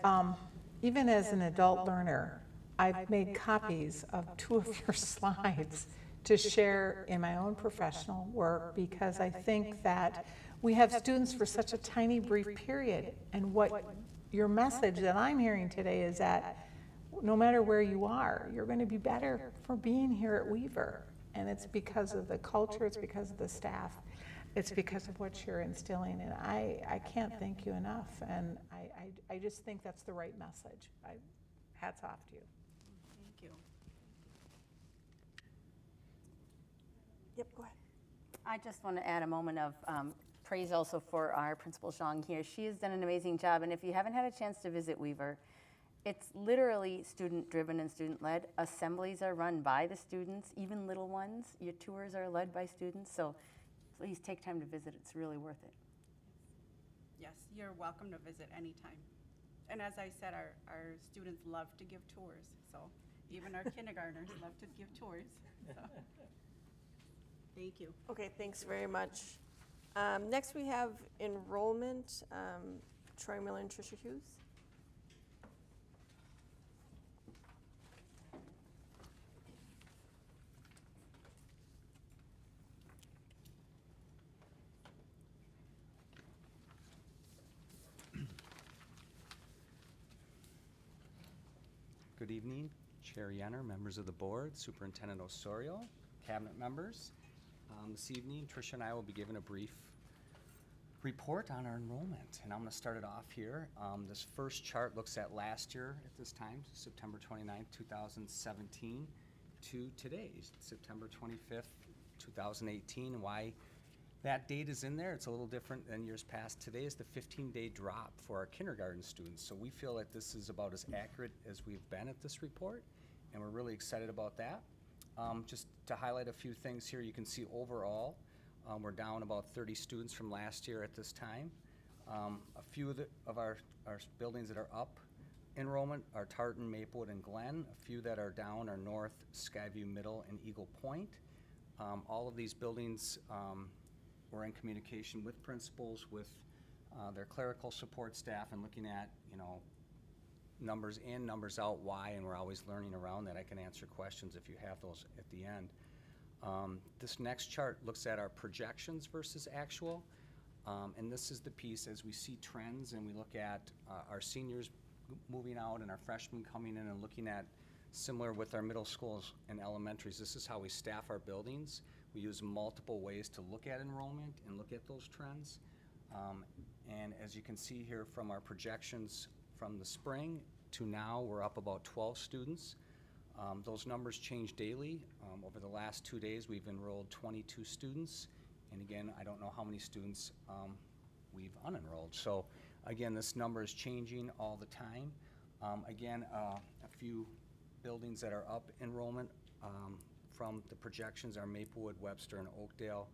even as an adult learner, I've made copies of 2 of your slides to share in my own professional work, because I think that we have students for such a tiny, brief period. And what your message that I'm hearing today is that no matter where you are, you're going to be better for being here at Weaver. And it's because of the culture, it's because of the staff, it's because of what you're instilling. And I can't thank you enough. And I just think that's the right message. Hats off to you. Thank you. Yep, go ahead. I just want to add a moment of praise also for our Principal Zhang here. She has done an amazing job, and if you haven't had a chance to visit Weaver, it's literally student-driven and student-led. Assemblies are run by the students, even little ones. Your tours are led by students, so please take time to visit. It's really worth it. Yes, you're welcome to visit anytime. And as I said, our students love to give tours, so even our kindergartners love to give tours. So. Thank you. Okay, thanks very much. Next we have enrollment, Troy Miller and Tricia Hughes. Good evening, Chair Yenner, members of the board, Superintendent Osorio, cabinet members. This evening, Tricia and I will be giving a brief report on our enrollment, and I'm going to start it off here. This first chart looks at last year at this time, September 29th, 2017, to today, September 25th, 2018. Why that date is in there, it's a little different than years past. Today is the 15-day drop for our kindergarten students, so we feel that this is about as accurate as we've been at this report, and we're really excited about that. Just to highlight a few things here, you can see overall we're down about 30 students from last year at this time. A few of our buildings that are up enrollment are Tartan, Maplewood, and Glen. A few that are down are North, Skyview Middle, and Eagle Point. All of these buildings we're in communication with principals, with their clerical support staff, and looking at, numbers in, numbers out, why, and we're always learning around that. I can answer questions if you have those at the end. This next chart looks at our projections versus actual, and this is the piece as we see trends and we look at our seniors moving out and our freshmen coming in, and looking at similar with our middle schools and elementaries. This is how we staff our buildings. We use multiple ways to look at enrollment and look at those trends. And as you can see here from our projections from the spring to now, we're up about 12 students. Those numbers change daily. Over the last 2 days, we've enrolled 22 students And again, I don't know how many students we've unenrolled. So again, this number is changing all the time. Again, a few buildings that are up enrollment from the projections are Maplewood, Webster, and Oakdale.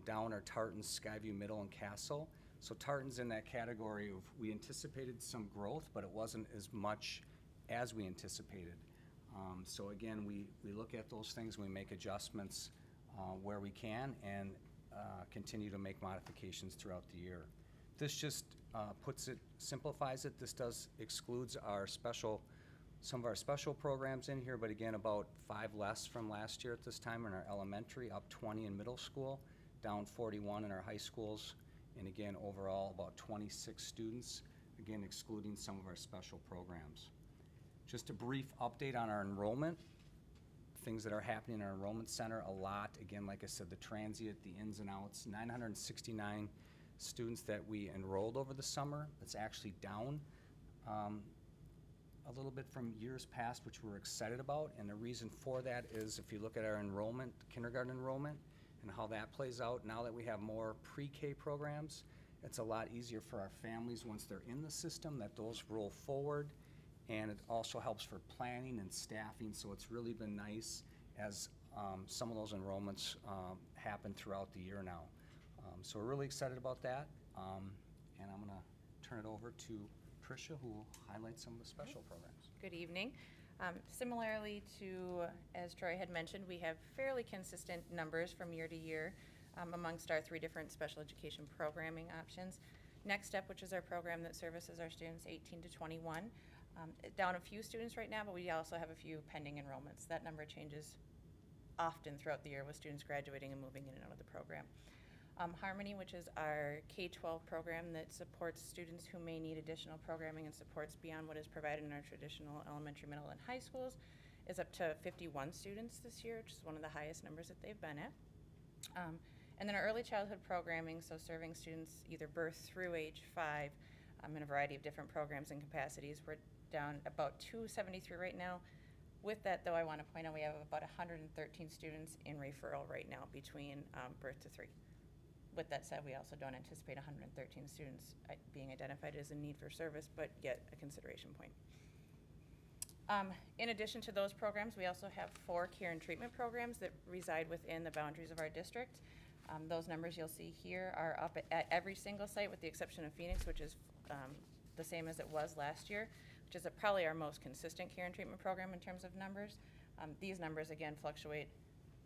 Down are Tartan, Skyview, Middle, and Castle. So Tartan's in that category of, we anticipated some growth, but it wasn't as much as we anticipated. So again, we look at those things, we make adjustments where we can, and continue to make modifications throughout the year. This just simplifies it. This excludes some of our special programs in here, but again, about 5 less from last year at this time in our elementary, up 20 in middle school, down 41 in our high schools, and again, overall, about 26 students, again, excluding some of our special programs. Just a brief update on our enrollment, things that are happening in our enrollment center, a lot. Again, like I said, the transient, the ins and outs, 969 students that we enrolled over the summer. That's actually down a little bit from years past, which we're excited about. And the reason for that is if you look at our enrollment, kindergarten enrollment, and how that plays out, now that we have more pre-K programs, it's a lot easier for our families once they're in the system, that those roll forward. And it also helps for planning and staffing, so it's really been nice as some of those enrollments happen throughout the year now. So we're really excited about that, and I'm gonna turn it over to Tricia, who will highlight some of the special programs. Good evening. Similarly to, as Troy had mentioned, we have fairly consistent numbers from year to year amongst our 3 different special education programming options. Next Step, which is our program that services our students 18 to 21, down a few students right now, but we also have a few pending enrollments. That number changes often throughout the year with students graduating and moving in and out of the program. Harmony, which is our K-12 program that supports students who may need additional programming and supports beyond what is provided in our traditional elementary, middle, and high schools, is up to 51 students this year, which is one of the highest numbers that they've been at. And then our early childhood programming, so serving students either birth through age 5 in a variety of different programs and capacities. We're down about 273 right now. With that, though, I want to point out we have about 113 students in referral right now between birth to 3. With that said, we also don't anticipate 113 students being identified as a need for service, but yet a consideration point. In addition to those programs, we also have 4 care and treatment programs that reside within the boundaries of our district. Those numbers you'll see here are up at every single site with the exception of Phoenix, which is the same as it was last year, which is probably our most consistent care and treatment program in terms of numbers. These numbers, again, fluctuate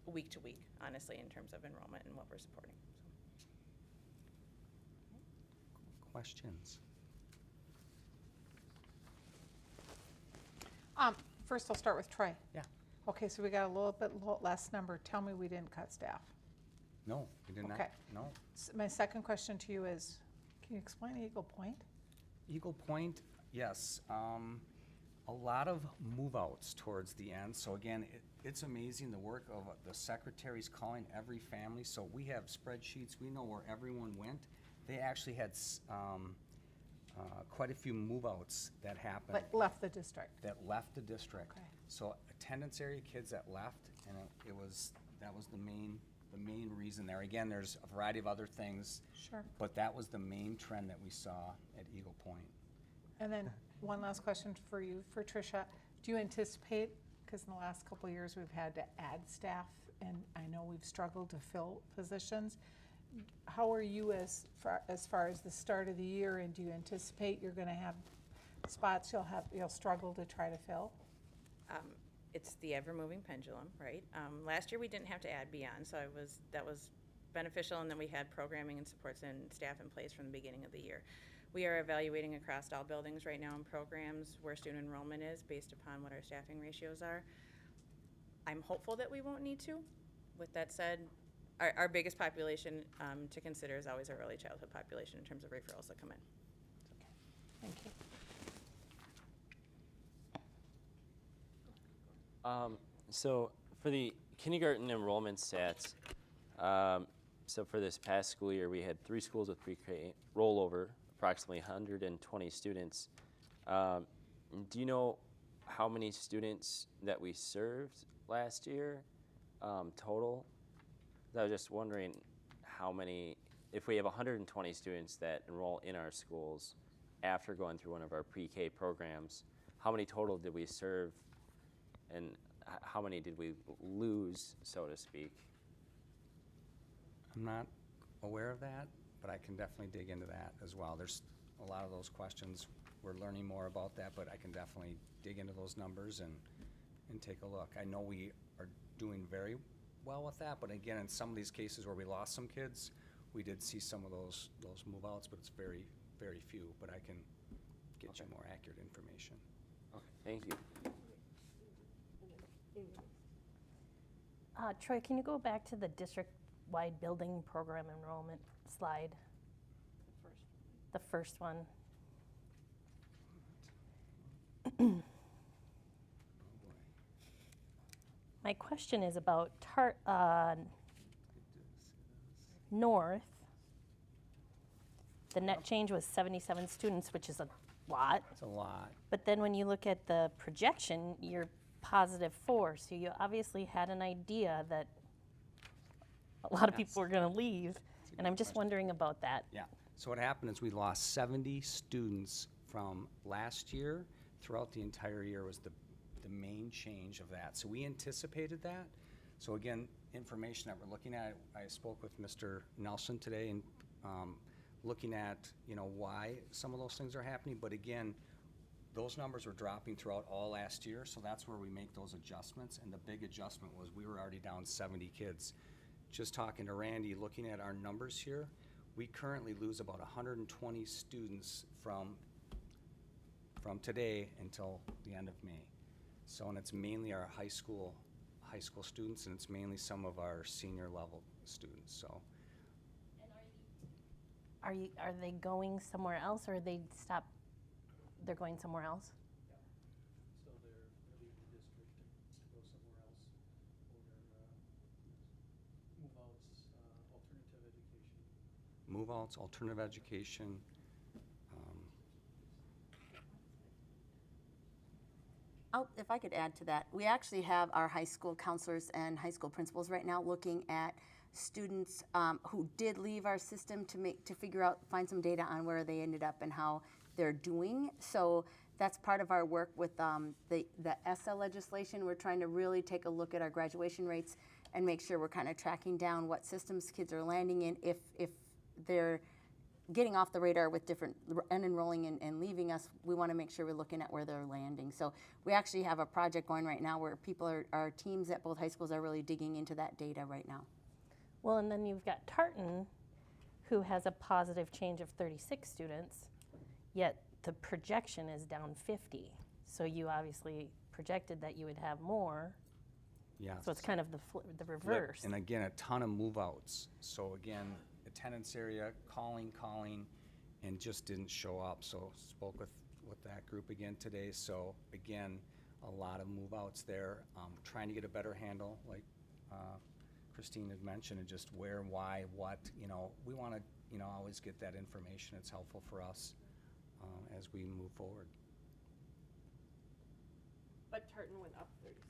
week to week, honestly, in terms of enrollment and what we're supporting. Questions? First, I'll start with Troy. Yeah. Okay, so we got a little bit less number. Tell me we didn't cut staff. No, we did not. Okay. No. My second question to you is, can you explain Eagle Point? Eagle Point, yes. A lot of move-outs towards the end. So again, it's amazing the work of the secretaries calling every family. So we have spreadsheets. We know where everyone went. They actually had quite a few move-outs that happened. Like left the district? That left the district. Okay. So attendance area kids that left, and that was the main reason there. Again, there's a variety of other things. Sure. But that was the main trend that we saw at Eagle Point. And then one last question for you, for Tricia. Do you anticipate, because in the last couple of years we've had to add staff, and I know we've struggled to fill positions, how are you as far as the start of the year, and do you anticipate you're going to have spots you'll struggle to try to fill? It's the ever-moving pendulum, right? Last year we didn't have to add beyond, so that was beneficial, and then we had programming and supports and staff in place from the beginning of the year. We are evaluating across all buildings right now in programs where student enrollment is based upon what our staffing ratios are. I'm hopeful that we won't need to. With that said, our biggest population to consider is always our early childhood population in terms of referrals that come in. Thank you. So for the kindergarten enrollment stats, so for this past school year, we had 3 schools with pre-K rollover, approximately 120 students. Do you know how many students that we served last year total? I was just wondering how many, if we have 120 students that enroll in our schools after going through one of our pre-K programs, how many total did we serve, and how many did we lose, so to speak? I'm not aware of that, but I can definitely dig into that as well. There's a lot of those questions. We're learning more about that, but I can definitely dig into those numbers and take a look. I know we are doing very well with that, but again, in some of these cases where we lost some kids, we did see some of those move outs, but it's very, very few. But I can get you more accurate information. Okay, thank you. Troy, can you go back to the district-wide building program enrollment slide? The first one. My question is about North. The net change was 77 students, which is a lot. It's a lot. But then when you look at the projection, you're +4. So you obviously had an idea that a lot of people were going to leave. And I'm just wondering about that. Yeah. So what happened is we lost 70 students from last year. Throughout the entire year was the main change of that. So we anticipated that. So again, information that we're looking at, I spoke with Mr. Nelson today and looking at, why some of those things are happening. But again, those numbers were dropping throughout all last year. So that's where we make those adjustments. And the big adjustment was we were already down 70 kids. Just talking to Randy, looking at our numbers here, we currently lose about 120 students from today until the end of May. So, and it's mainly our high school students, and it's mainly some of our senior level students. So, Are they going somewhere else, or they stop? They're going somewhere else. So they're leaving the district and go somewhere else, or move outs, alternative education. If I could add to that, we actually have our high school counselors and high school principals right now looking at students who did leave our system to find some data on where they ended up and how they're doing. So that's part of our work with the ESSA legislation. We're trying to really take a look at our graduation rates and make sure we're kind of tracking down what systems kids are landing in. If they're getting off the radar with different and enrolling and leaving us, we want to make sure we're looking at where they're landing. So we actually have a project going right now where our teams at both high schools are really digging into that data right now. Well, and then you've got Tartan, who has a positive change of 36 students, yet the projection is down 50. So you obviously projected that you would have more. Yes. So it's kind of the reverse. And again, a ton of move outs. So again, attendance area, calling, and just didn't show up. So spoke with that group again today. So again, a lot of move outs there. Trying to get a better handle, like Christine had mentioned, and just where, why, what. We want to always get that information. It's helpful for us as we move forward. But Tartan went up 36.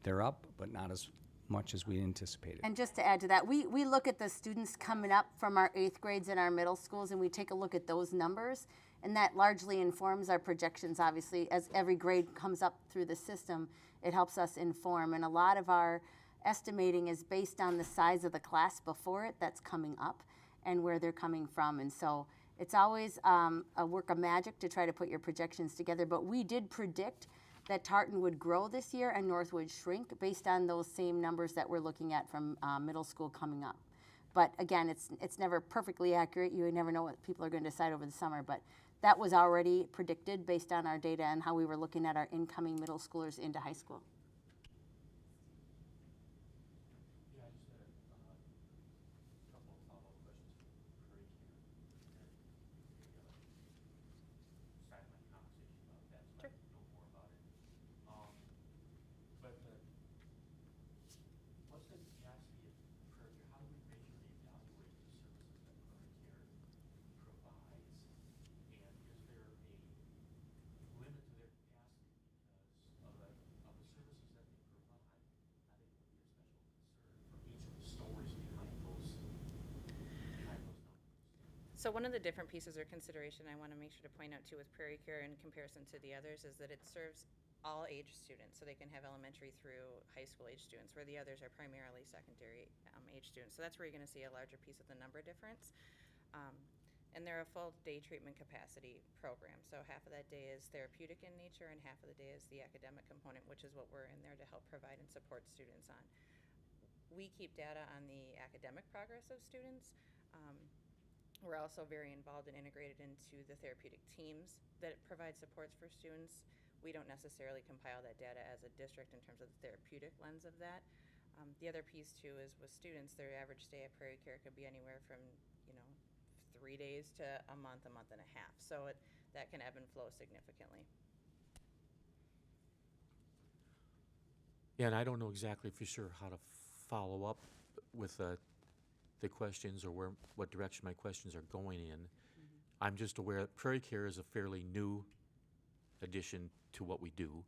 They're up, but not as much as we anticipated. And just to add to that, we look at the students coming up from our 8th grades in our middle schools, and we take a look at those numbers, and that largely informs our projections. Obviously, as every grade comes up through the system, it helps us inform, and a lot of our estimating is based on the size of the class before it that's coming up and where they're coming from. And so it's always a work of magic to try to put your projections together, but we did predict that Tartan would grow this year and North would shrink based on those same numbers that we're looking at from middle school coming up. But again, it's never perfectly accurate. You never know what people are going to decide over the summer, but that was already predicted based on our data and how we were looking at our incoming middle schoolers into high school. Yeah, I just had a couple of follow-up questions for each of you. Sideline conversation about that, so I can know more about it. But what's the capacity of Current Care? How do we measure and evaluate the services that Current Care provides? And is there a limit to their capacity because of the services So one of the different pieces or consideration I want to make sure to point out too with Prairie Care in comparison to the others is that it serves all age students, so they can have elementary through high school age students, where the others are primarily secondary age students. So that's where you're going to see a larger piece of the number difference. And they're a full day treatment capacity program. So half of that day is therapeutic in nature and half of the day is the academic component, which is what we're in there to help provide and support students on. We keep data on the academic progress of students. We're also very involved and integrated into the therapeutic teams that provide supports for students. We don't necessarily compile that data as a district in terms of the therapeutic lens of that. The other piece too is with students, their average stay at Prairie Care could be anywhere from 3 days to a month and a half. So that can ebb and flow significantly. Yeah, and I don't know exactly for sure how to follow up with the questions or what direction my questions are going in. I'm just aware that Prairie Care is a fairly new addition to what we do,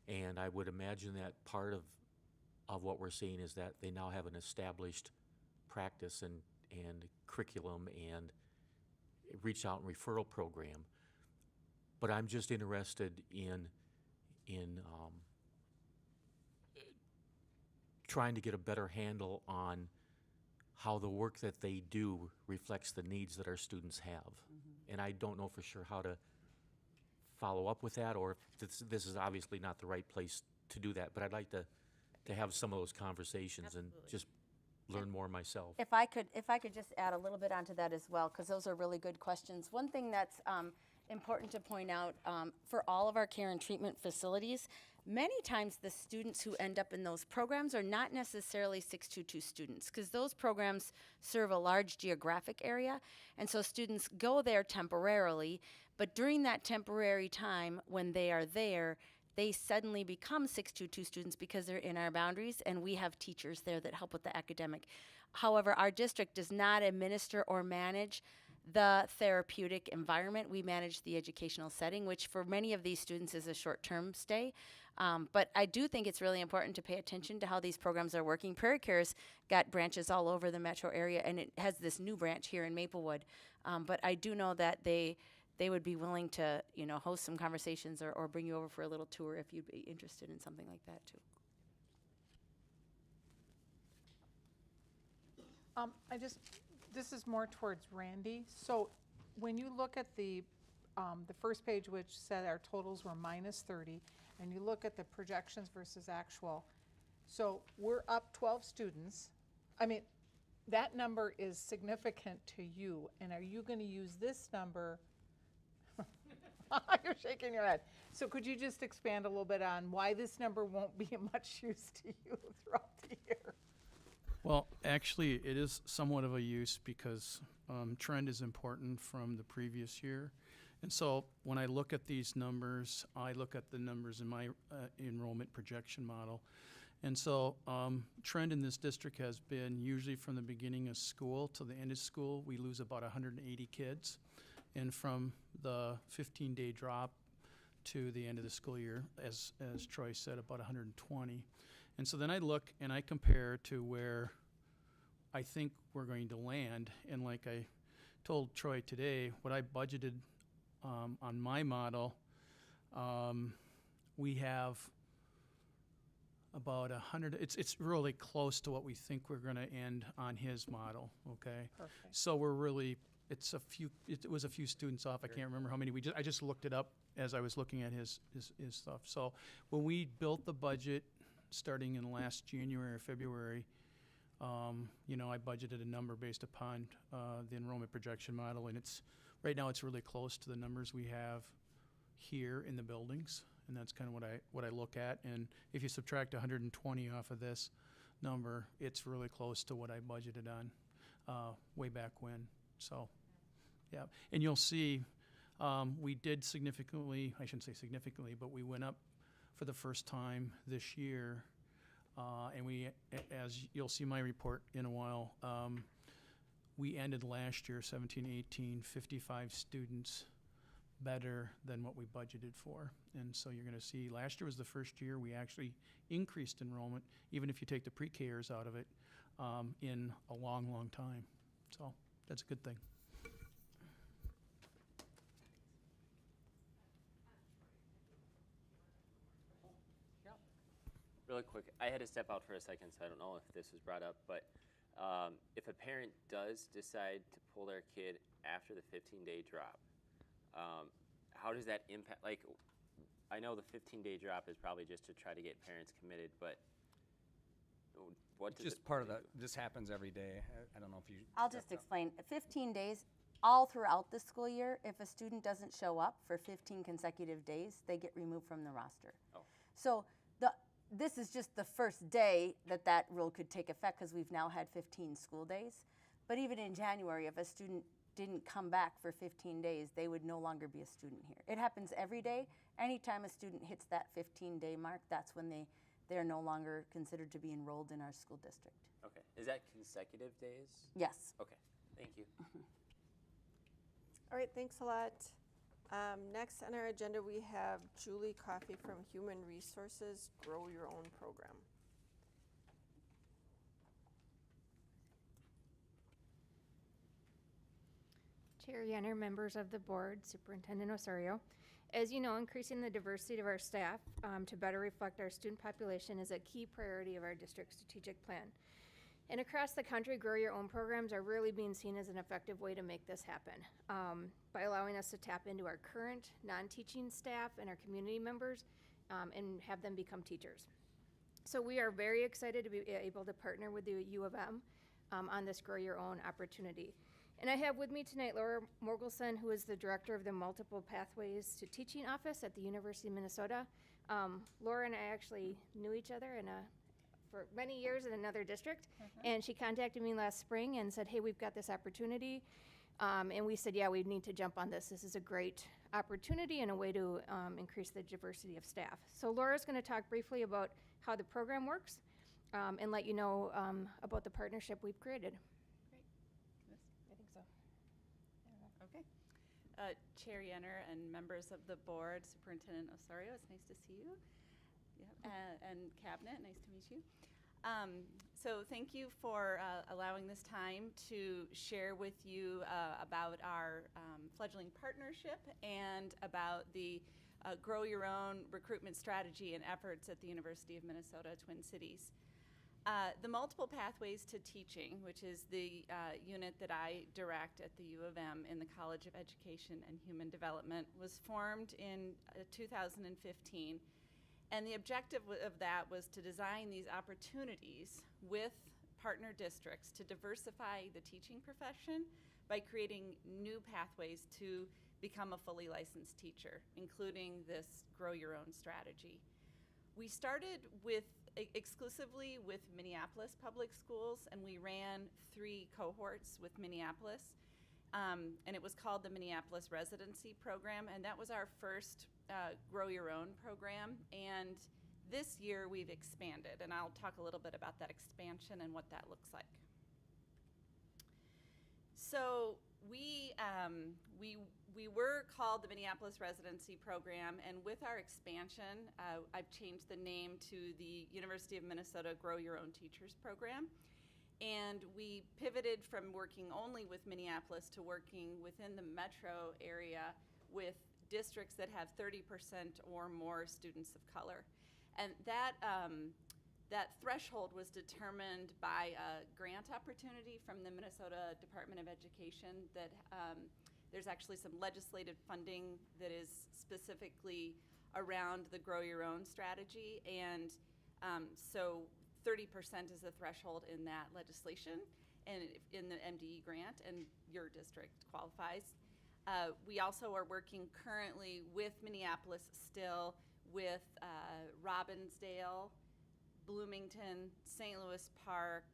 and I would imagine that part of what we're seeing is that they now have an established practice and curriculum and reach out and referral program. But I'm just interested in trying to get a better handle on how the work that they do reflects the needs that our students have. And I don't know for sure how to follow up with that, or if this is obviously not the right place to do that, but I'd like to have some of those conversations. Absolutely. And just learn more myself. If I could just add a little bit onto that as well, because those are really good questions. One thing that's important to point out for all of our care and treatment facilities, many times the students who end up in those programs are not necessarily 622 students, because those programs serve a large geographic area, and so students go there temporarily, but during that temporary time when they are there, they suddenly become 622 students because they're in our boundaries, and we have teachers there that help with the academic. However, our district does not administer or manage the therapeutic environment. We manage the educational setting, which for many of these students is a short-term stay. But I do think it's really important to pay attention to how these programs are working. Prairie Care's got branches all over the metro area, and it has this new branch here in Maplewood. But I do know that they would be willing to, host some conversations or bring you over for a little tour if you'd be interested in something like that too. This is more towards Randy. So when you look at the first page, which said our totals were -30, and you look at the projections versus actual, so we're up 12 students. I mean, that number is significant to you, and are you going to use this number? You're shaking your head. So could you just expand a little bit on why this number won't be much use to you throughout the year? Well, actually, it is somewhat of a use because trend is important from the previous year. And so when I look at these numbers, I look at the numbers in my enrollment projection model. And so trend in this district has been usually from the beginning of school to the end of school, we lose about 180 kids. And from the 15-day drop to the end of the school year, as Troy said, about 120. And so then I look and I compare to where I think we're going to land. And like I told Troy today, what I budgeted on my model, we have about 100. It's really close to what we think we're going to end on his model. Okay. Perfect. So we're really. It was a few students off. I can't remember how many. I just looked it up as I was looking at his stuff. So when we built the budget starting in last January or February, I budgeted a number based upon the enrollment projection model, and right now it's really close to the numbers we have here in the buildings, and that's kind of what I look at. And if you subtract 120 off of this number, it's really close to what I budgeted on way back when. So. Yeah, and you'll see we did significantly, I shouldn't say significantly, but we went up for the first time this year. And we, as you'll see my report in a while, we ended last year, 17-18, 55 students better than what we budgeted for. And so you're going to see last year was the first year we actually increased enrollment, even if you take the pre-Kers out of it, in a long, long time. So that's a good thing. Really quick, I had to step out for a second, so I don't know if this was brought up, but if a parent does decide to pull their kid after the 15-day drop, how does that impact, like, I know the 15-day drop is probably just to try to get parents committed, but what does Just part of the, this happens every day. I don't know if you. I'll just explain. 15 days, all throughout the school year, if a student doesn't show up for 15 consecutive days, they get removed from the roster. Oh. So this is just the first day that rule could take effect because we've now had 15 school days. But even in January, if a student didn't come back for 15 days, they would no longer be a student here. It happens every day. Anytime a student hits that 15-day mark, that's when they're no longer considered to be enrolled in our school district. Okay, is that consecutive days? Yes. Okay, thank you. All right, thanks a lot. Next on our agenda, we have Julie Coffey from Human Resources, Grow Your Own Program. Chair Yenner, members of the board, Superintendent Osorio. As you know, increasing the diversity of our staff to better reflect our student population is a key priority of our district strategic plan. And across the country, Grow Your Own programs are really being seen as an effective way to make this happen by allowing us to tap into our current non-teaching staff and our community members and have them become teachers. So we are very excited to be able to partner with the U of M on this Grow Your Own opportunity. And I have with me tonight Laura Morgelson, who is the director of the Multiple Pathways to Teaching office at the University of Minnesota. Laura and I actually knew each other for many years in another district, and she contacted me last spring and said, hey, we've got this opportunity. And we said, yeah, we need to jump on this. This is a great opportunity and a way to increase the diversity of staff. So Laura's going to talk briefly about how the program works and let you know about the partnership we've created. I think so. Okay. Chair Yenner and members of the board, Superintendent Osorio, it's nice to see you. Yep. And Cabinet, nice to meet you. So thank you for allowing this time to share with you about our fledgling partnership and about the Grow Your Own recruitment strategy and efforts at the University of Minnesota Twin Cities. The Multiple Pathways to Teaching, which is the unit that I direct at the U of M in the College of Education and Human Development, was formed in 2015. And the objective of that was to design these opportunities with partner districts to diversify the teaching profession by creating new pathways to become a fully licensed teacher, including this Grow Your Own strategy. We started exclusively with Minneapolis Public Schools, and we ran 3 cohorts with Minneapolis. And it was called the Minneapolis Residency Program, and that was our first Grow Your Own program. And this year we've expanded, and I'll talk a little bit about that expansion and what that looks like. So we were called the Minneapolis Residency Program, and with our expansion, I've changed the name to the University of Minnesota Grow Your Own Teachers Program. And we pivoted from working only with Minneapolis to working within the metro area with districts that have 30% or more students of color. And that threshold was determined by a grant opportunity from the Minnesota Department of Education that there's actually some legislative funding that is specifically around the Grow Your Own strategy. And so 30% is the threshold in that legislation and in the MDE grant, and your district qualifies. We also are working currently with Minneapolis still, with Robbinsdale, Bloomington, St. Louis Park,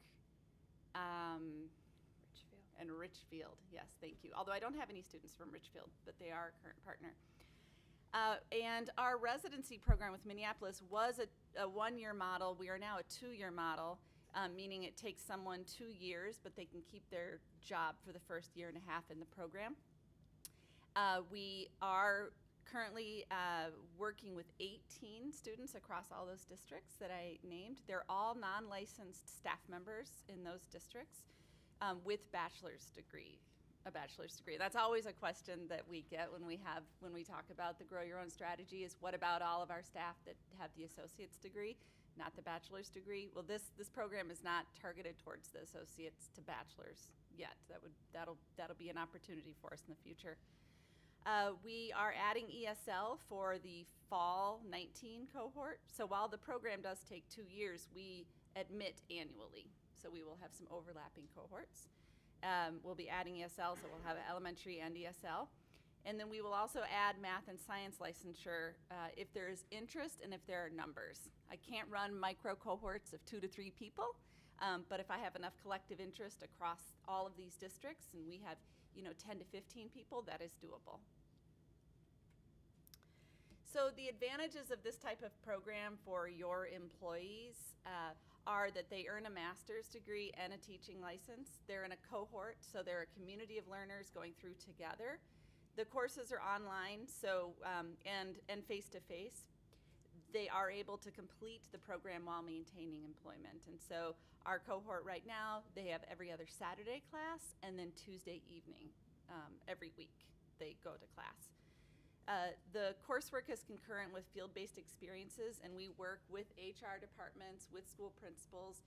and Richfield. Yes, thank you. Although I don't have any students from Richfield, but they are a current partner. And our residency program with Minneapolis was a 1-year model. We are now a 2-year model, meaning it takes someone 2 years, but they can keep their job for the first 1.5 years in the program. We are currently working with 18 students across all those districts that I named. They're all non-licensed staff members in those districts with bachelor's degree a bachelor's degree? That's always a question that we get when we talk about the Grow Your Own strategy is what about all of our staff that have the associate's degree, not the bachelor's degree? Well, this program is not targeted towards the associates to bachelor's yet. That'll be an opportunity for us in the future. We are adding ESL for the fall 19 cohort. So while the program does take 2 years, we admit annually. So we will have some overlapping cohorts. We'll be adding ESL, so we'll have elementary and ESL. And then we will also add math and science licensure if there is interest and if there are numbers. I can't run micro cohorts of 2 to 3 people, but if I have enough collective interest across all of these districts and we have 10 to 15 people, that is doable. So the advantages of this type of program for your employees are that they earn a master's degree and a teaching license. They're in a cohort, so they're a community of learners going through together. The courses are online, so and face-to-face. They are able to complete the program while maintaining employment. And so our cohort right now, they have every other Saturday class and then Tuesday evening every week they go to class. The coursework is concurrent with field-based experiences, and we work with HR departments, with school principals,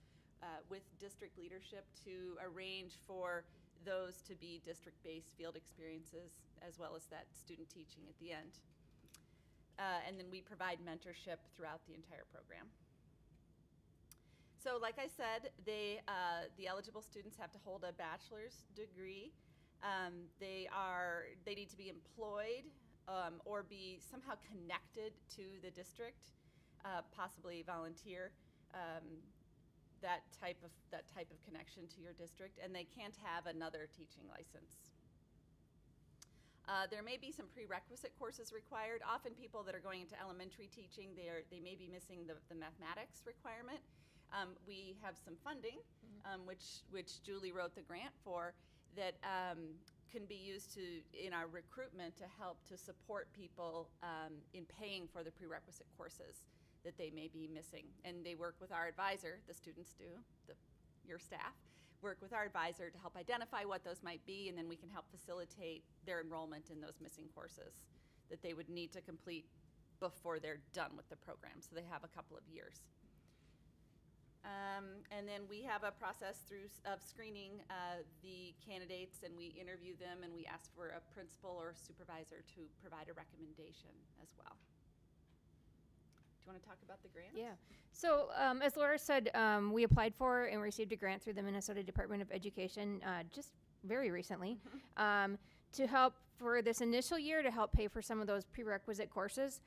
with district leadership to arrange for those to be district-based field experiences, as well as that student teaching at the end. And then we provide mentorship throughout the entire program. So like I said, the eligible students have to hold a bachelor's degree. They need to be employed or be somehow connected to the district, possibly volunteer, that type of connection to your district, and they can't have another teaching license. There may be some prerequisite courses required. Often people that are going into elementary teaching, they may be missing the mathematics requirement. We have some funding, which Julie wrote the grant for, that can be used in our recruitment to help to support people in paying for the prerequisite courses that they may be missing. And they work with our advisor, the students do, your staff, work with our advisor to help identify what those might be, and then we can help facilitate their enrollment in those missing courses that they would need to complete before they're done with the program. So they have a couple of years. And then we have a process of screening the candidates, and we interview them, and we ask for a principal or supervisor to provide a recommendation as well. Do you want to talk about the grant? Yeah. So as Laura said, we applied for and received a grant through the Minnesota Department of Education just very recently to help for this initial year to help pay for some of those prerequisite courses.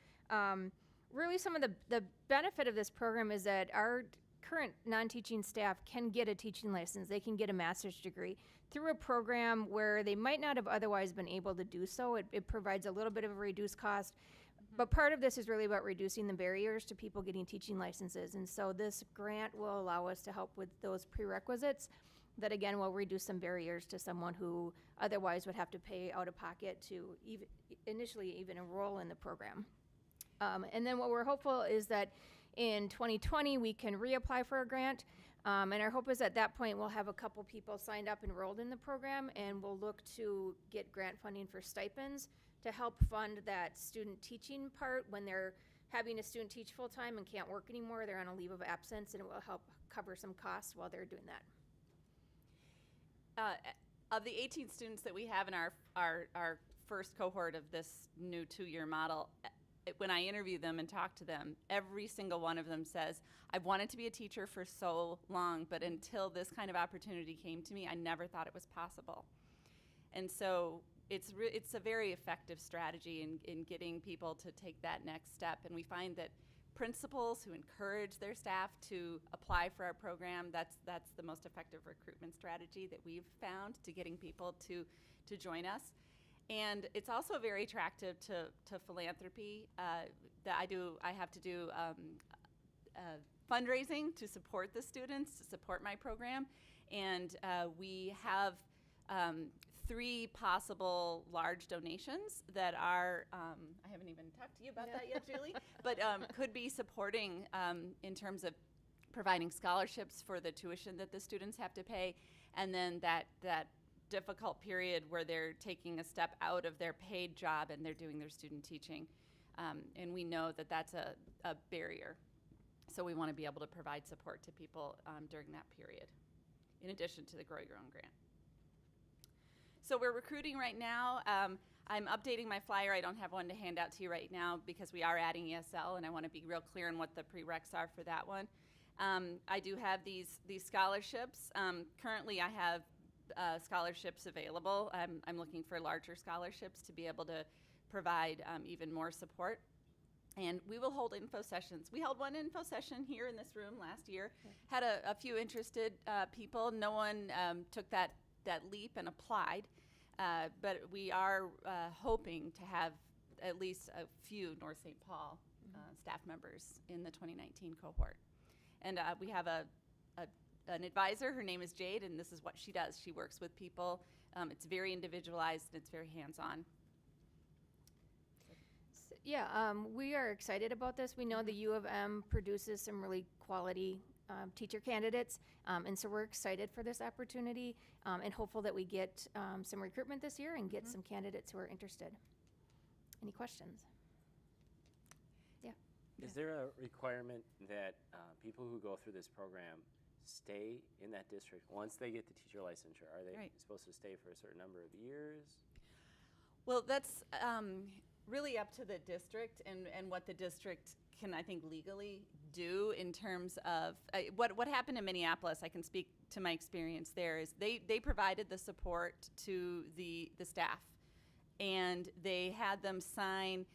Really, some of the benefit of this program is that our current non-teaching staff can get a teaching license. They can get a master's degree through a program where they might not have otherwise been able to do so. It provides a little bit of a reduced cost. But part of this is really about reducing the barriers to people getting teaching licenses. And so this grant will allow us to help with those prerequisites that, again, will reduce some barriers to someone who otherwise would have to pay out of pocket to initially even enroll in the program. And then what we're hopeful is that in 2020, we can reapply for a grant. And our hope is at that point, we'll have a couple people signed up, enrolled in the program, and we'll look to get grant funding for stipends to help fund that student teaching part when they're having a student teach full-time and can't work anymore. They're on a leave of absence, and it will help cover some costs while they're doing that. Of the 18 students that we have in our first cohort of this new 2-year model, when I interview them and talk to them, every single one of them says, I've wanted to be a teacher for so long, but until this kind of opportunity came to me, I never thought it was possible. And so it's a very effective strategy in getting people to take that next step. And we find that principals who encourage their staff to apply for our program, that's the most effective recruitment strategy that we've found to getting people to join us. And it's also very attractive to philanthropy. I have to do fundraising to support the students, to support my program. And we have 3 possible large donations that are, I haven't even talked to you about that yet, Julie, but could be supporting in terms of providing scholarships for the tuition that the students have to pay. And then that difficult period where they're taking a step out of their paid job and they're doing their student teaching. And we know that that's a barrier. So we want to be able to provide support to people during that period, in addition to the Grow Your Own grant. So we're recruiting right now. I'm updating my flyer. I don't have one to hand out to you right now because we are adding ESL, and I want to be real clear on what the prereqs are for that one. I do have these scholarships. Currently, I have scholarships available. I'm looking for larger scholarships to be able to provide even more support. And we will hold info sessions. We held one info session here in this room last year. Had a few interested people. No one took that leap and applied. But we are hoping to have at least a few North St. Paul staff members in the 2019 cohort. And we have an advisor. Her name is Jade, and this is what she does. She works with people. It's very individualized, and it's very hands-on. Yeah, we are excited about this. We know the U of M produces some really quality teacher candidates, and so we're excited for this opportunity and hopeful that we get some recruitment this year and get some candidates who are interested. Any questions? Yeah. Is there a requirement that people who go through this program stay in that district once they get the teacher licensure? Are they supposed to stay for a certain number of years? Well, that's really up to the district and what the district can, I think, legally do in terms of what happened in Minneapolis. I can speak to my experience there. Is they provided the support to the staff, and they had them sign.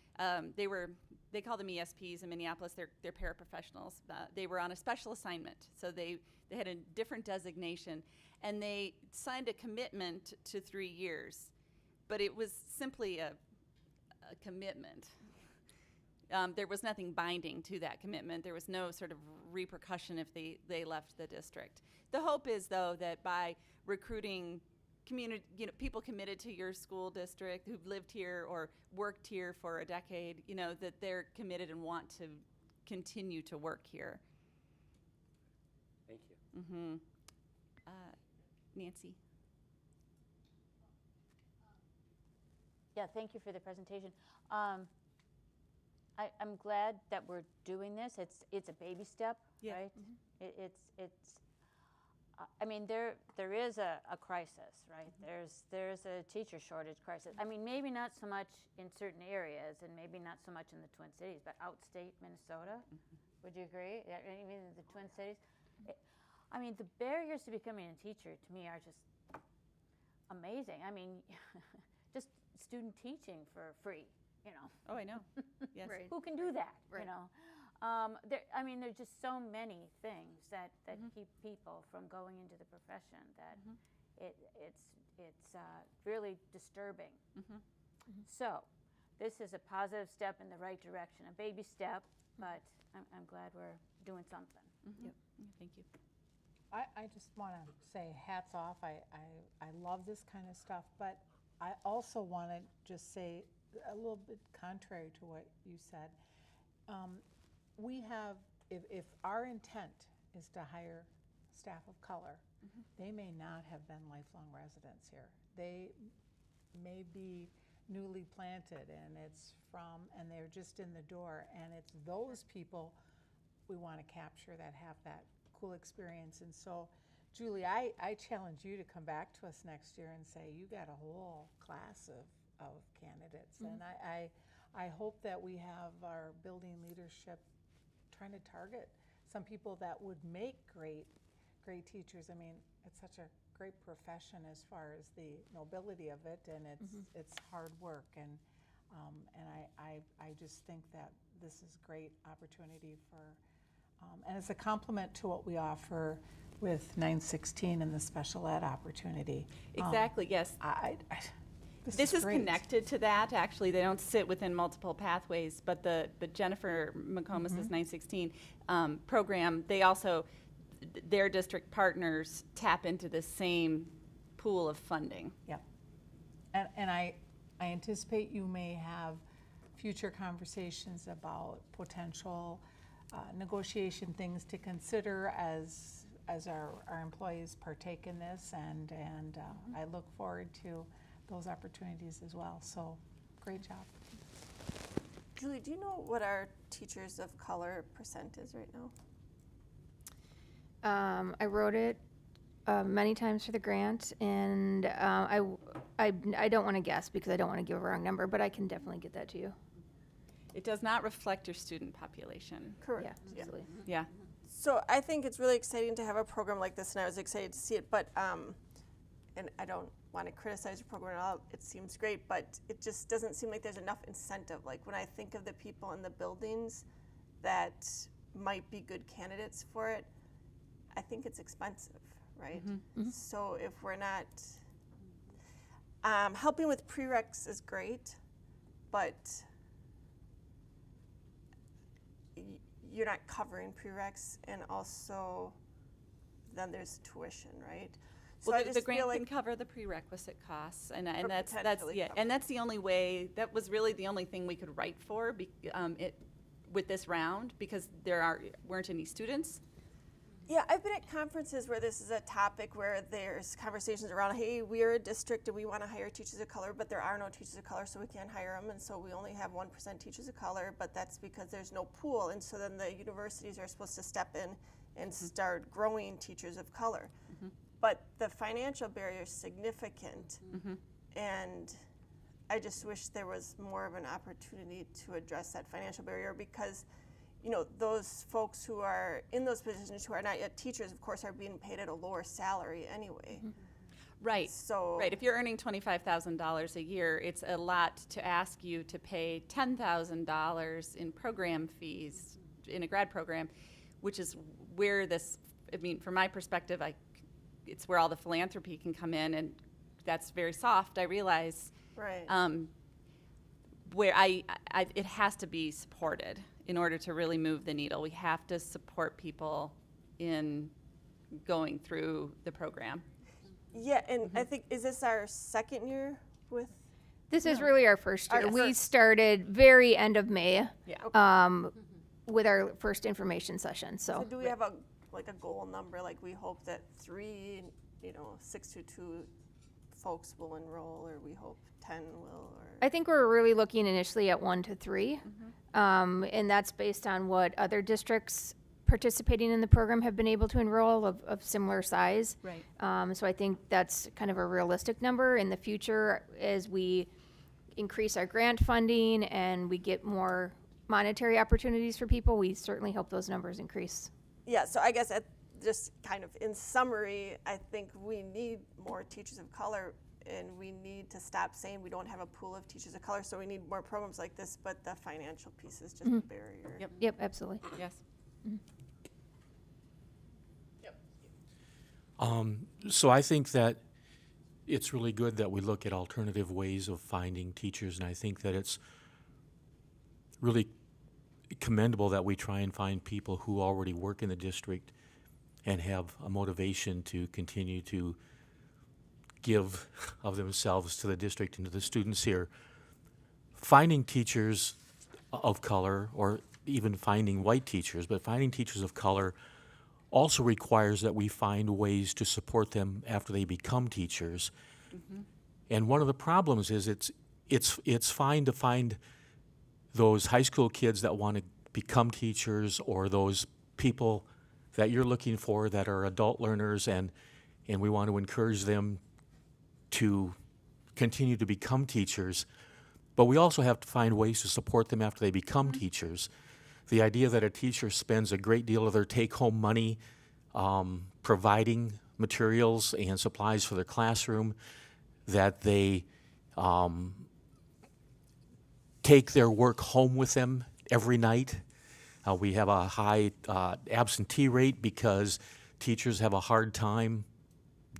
They call them ESPs in Minneapolis. They're paraprofessionals. They were on a special assignment, so they had a different designation, and they signed a commitment to 3 years, but it was simply a commitment. There was nothing binding to that commitment. There was no sort of repercussion if they left the district. The hope is, though, that by recruiting people committed to your school district who've lived here or worked here for a decade, that they're committed and want to continue to work here. Thank you. Nancy. Yeah, thank you for the presentation. I'm glad that we're doing this. It's a baby step, right? It's. I mean, there is a crisis, right? There's a teacher shortage crisis. I mean, maybe not so much in certain areas, and maybe not so much in the Twin Cities, but outstate Minnesota. Would you agree? Even the Twin Cities. I mean, the barriers to becoming a teacher to me are just amazing. I mean, just student teaching for free. Oh, I know. Yes. Right. Who can do that? Right. I mean, there's just so many things that keep people from going into the profession that it's really disturbing. So, this is a positive step in the right direction, a baby step, but I'm glad we're doing something. Yep. Thank you. I just want to say hats off. I love this kind of stuff, but I also want to just say a little bit contrary to what you said. We have, if our intent is to hire staff of color, they may not have been lifelong residents here. They may be newly planted, and they're just in the door, and it's those people we want to capture that have that cool experience. And so, Julie, I challenge you to come back to us next year and say, you got a whole class of candidates. And I hope that we have our building leadership trying to target some people that would make great teachers. I mean, it's such a great profession as far as the nobility of it, and it's hard work. And I just think that this is a great opportunity for, and it's a compliment to what we offer with 916 and the special ed opportunity. Exactly, yes. This is great. Connected to that. Actually, they don't sit within multiple pathways, but the Jennifer McComas's 916 program, they also, their district partners tap into the same pool of funding. Yep. And I anticipate you may have future conversations about potential negotiation things to consider as as our employees partake in this, and I look forward to those opportunities as well. So, great job. Julie, do you know what our teachers of color percent is right now? I wrote it many times for the grant, and I don't want to guess because I don't want to give a wrong number, but I can definitely get that to you. It does not reflect your student population. Correct. Yeah, absolutely. Yeah. So I think it's really exciting to have a program like this, and I was excited to see it, but, and I don't want to criticize the program at all, it seems great, but it just doesn't seem like there's enough incentive. Like when I think of the people in the buildings that might be good candidates for it, I think it's expensive, right? So if we're not, helping with prereqs is great, but you're not covering prereqs, and also then there's tuition, right? So Well, I just the grant feel like can cover the prerequisite costs, and Or that's potentially yeah, cover. and that's the only way. That was really the only thing we could write for with this round, because weren't any students. yeah, I've been at conferences where this is a topic where there's conversations around, hey, we're a district and we want to hire teachers of color, but there are no teachers of color, so we can't hire them, and so we only have 1% teachers of color, but that's because there's no pool, and so then the universities are supposed to step in and start growing teachers of color. But the financial barrier is significant, and I just wish there was more of an opportunity to address that financial barrier, because those folks who are in those positions who are not yet teachers, of course, are being paid at a lower salary anyway. Right. So Right. If you're earning $25,000 a year, it's a lot to ask you to pay $10,000 in program fees in a grad program, which is where from my perspective, it's where all the philanthropy can come in, and that's very soft, I realize. Right. Where it has to be supported in order to really move the needle. We have to support people in going through the program. Yeah, and I think, is this our second year with? This is really our first year. Our We first. started very end of May Yeah. with our first information session. So do we have a goal number, like we hope that 622 folks will enroll, or we hope 10 will, or? I think we're really looking initially at 1 to 3, and that's based on what other districts participating in the program have been able to enroll of similar size. Right. So I think that's kind of a realistic number. In the future, as we increase our grant funding and we get more monetary opportunities for people, we certainly hope those numbers increase. Yeah, so I guess just kind of in summary, I think we need more teachers of color, and we need to stop saying we don't have a pool of teachers of color, so we need more programs like this, but the financial piece is just a barrier. Yep, absolutely. Yes. So I think that it's really good that we look at alternative ways of finding teachers, and I think that it's really commendable that we try and find people who already work in the district and have a motivation to continue to give of themselves to the district and to the students here. Finding teachers of color, or even finding white teachers, but finding teachers of color also requires that we find ways to support them after they become teachers. And one of the problems is it's fine to find those high school kids that want to become teachers, or those people that you're looking for that are adult learners, and we want to encourage them to continue to become teachers. But we also have to find ways to support them after they become teachers. The idea that a teacher spends a great deal of their take-home money providing materials and supplies for their classroom, that they take their work home with them every night. We have a high absentee rate because teachers have a hard time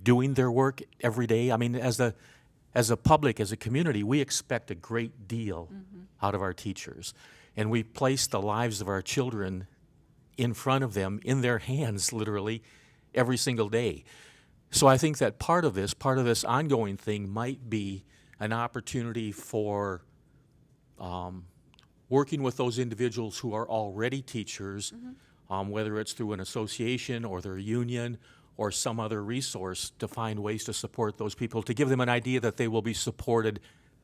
doing their work every day. I mean, as a public, as a community, we expect a great deal out of our teachers. And we place the lives of our children in front of them, in their hands, literally, every single day. So I think that part of this ongoing thing might be an opportunity for working with those individuals who are already teachers, whether it's through an association or their union or some other resource, to find ways to support those people, to give them an idea that they will be supported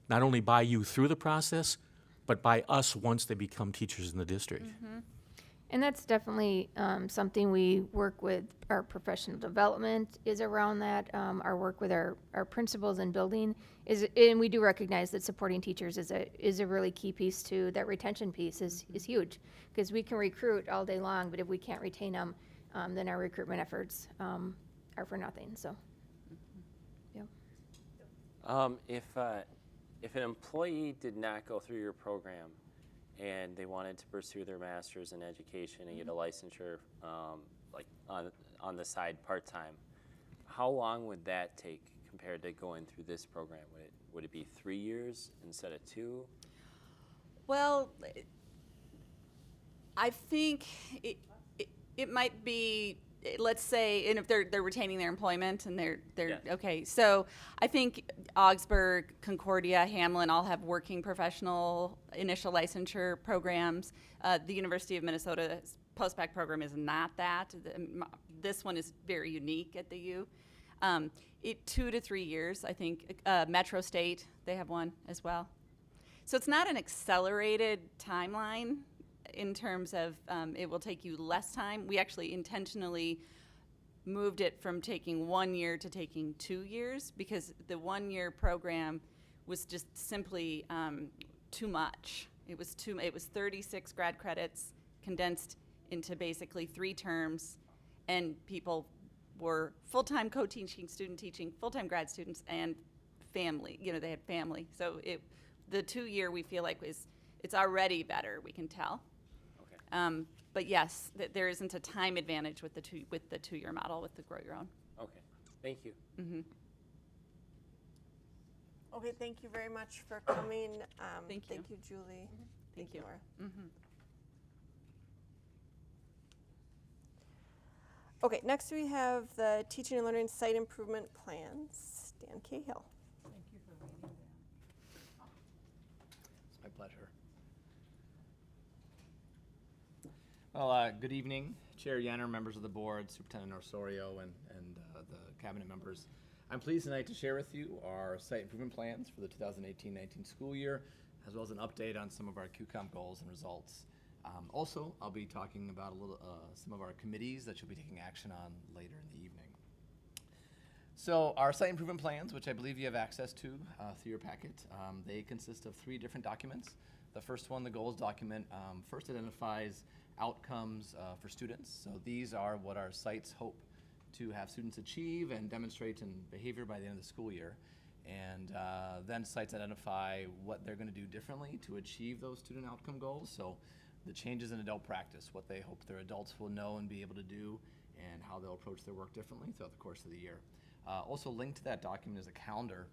not only by you through the process, but by us once they become teachers in the district. And that's definitely something we work with. Our professional development is around that. Our work with our principals and building is, and we do recognize that supporting teachers is a really key piece too. That retention piece is huge, because we can recruit all day long, but if we can't retain them, then our recruitment efforts are for nothing. So, yeah. If an employee did not go through your program and they wanted to pursue their master's in education and get a licensure like on the side part-time, how long would that take compared to going through this program? Would it be 3 years instead of 2? Well, I think it might be, let's say, and if they're retaining their employment and they're okay. So I think Augsburg, Concordia, Hamlin all have working professional initial licensure programs. The University of Minnesota's post-bac program is not that. This one is very unique at the U. 2 to 3 years, I think. Metro State, they have one as well. So it's not an accelerated timeline in terms of it will take you less time. We actually intentionally moved it from taking 1 year to taking 2 years, because the 1 year program was just simply too much. It was 36 grad credits condensed into basically 3 terms, and people were full-time co-teaching, student teaching, full-time grad students, and family. They had family. So the 2 year we feel like it's already better. We can tell. But yes, there isn't a time advantage with the 2 year model with the Grow Your Own. Okay, thank you. Okay, thank you very much for coming. Thank you. Thank you, Julie. Thank you, Laura. Okay, next we have the Teaching and Learning Site Improvement Plans. Dan Cahill. Thank you for reading that. It's my pleasure. Well, good evening, Chair Yenner, members of the board, Superintendent Osorio, and the cabinet members. I'm pleased tonight to share with you our site improvement plans for the 2018-19 school year, as well as an update on some of our QCOM goals and results. Also, I'll be talking about some of our committees that you'll be taking action on later in the evening. So our site improvement plans, which I believe you have access to through your packet, they consist of 3 different documents. The first one, the goals document, first identifies outcomes for students. So these are what our sites hope to have students achieve and demonstrate in behavior by the end of the school year. And then sites identify what they're going to do differently to achieve those student outcome goals. So the changes in adult practice, what they hope their adults will know and be able to do, and how they'll approach their work differently throughout the course of the year. Also linked to that document is a calendar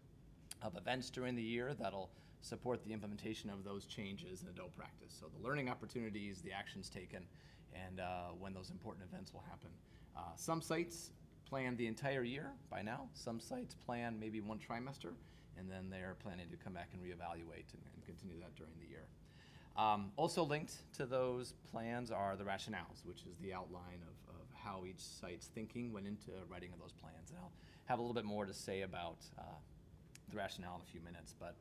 of events during the year that'll support the implementation of those changes in adult practice. So the learning opportunities, the actions taken, and when those important events will happen. Some sites plan the entire year by now. Some sites plan maybe 1 trimester, and then they're planning to come back and reevaluate and continue that during the year. Also linked to those plans are the rationales, which is the outline of how each site's thinking went into writing of those plans. And I'll have a little bit more to say about the rationale in a few minutes. But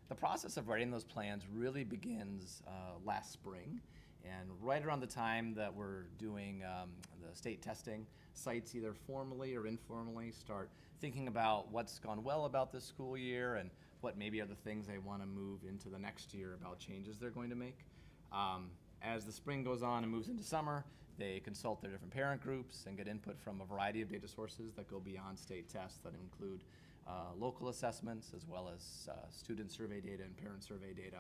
the process of writing those plans really begins last spring. And right around the time that we're doing the state testing, sites either formally or informally start thinking about what's gone well about this school year and what maybe are the things they want to move into the next year about changes they're going to make. As the spring goes on and moves into summer, they consult their different parent groups and get input from a variety of data sources that go beyond state tests that include local assessments as well as student survey data and parent survey data.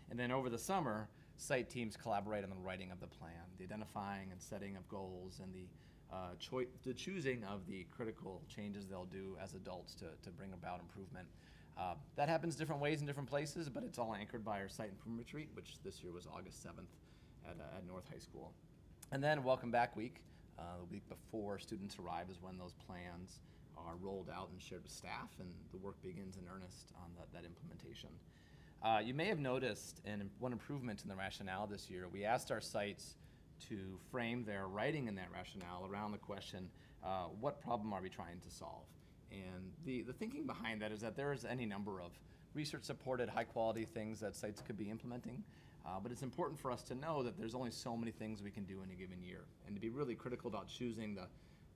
And then over the summer, site teams collaborate on the writing of the plan, the identifying and setting of goals, and the choosing of the critical changes they'll do as adults to bring about improvement. That happens different ways in different places, but it's all anchored by our site improvement retreat, which this year was August 7th at North High School. And then Welcome Back Week, the week before students arrive, is when those plans are rolled out and shared with staff, and the work begins in earnest on that implementation. You may have noticed one improvement in the rationale this year. We asked our sites to frame their writing in that rationale around the question, what problem are we trying to solve? And the thinking behind that is that there is any number of research-supported, high-quality things that sites could be implementing, but it's important for us to know that there's only so many things we can do in a given year, and to be really critical about choosing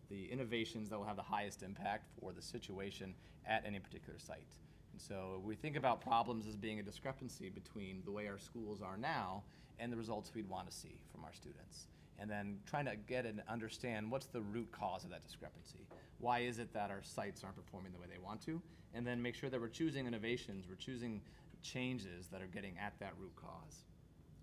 the innovations that will have the highest impact for the situation at any particular site. And so we think about problems as being a discrepancy between the way our schools are now and the results we'd want to see from our students. And then trying to get and understand what's the root cause of that discrepancy. Why is it that our sites aren't performing the way they want to? And then make sure that we're choosing innovations, we're choosing changes that are getting at that root cause.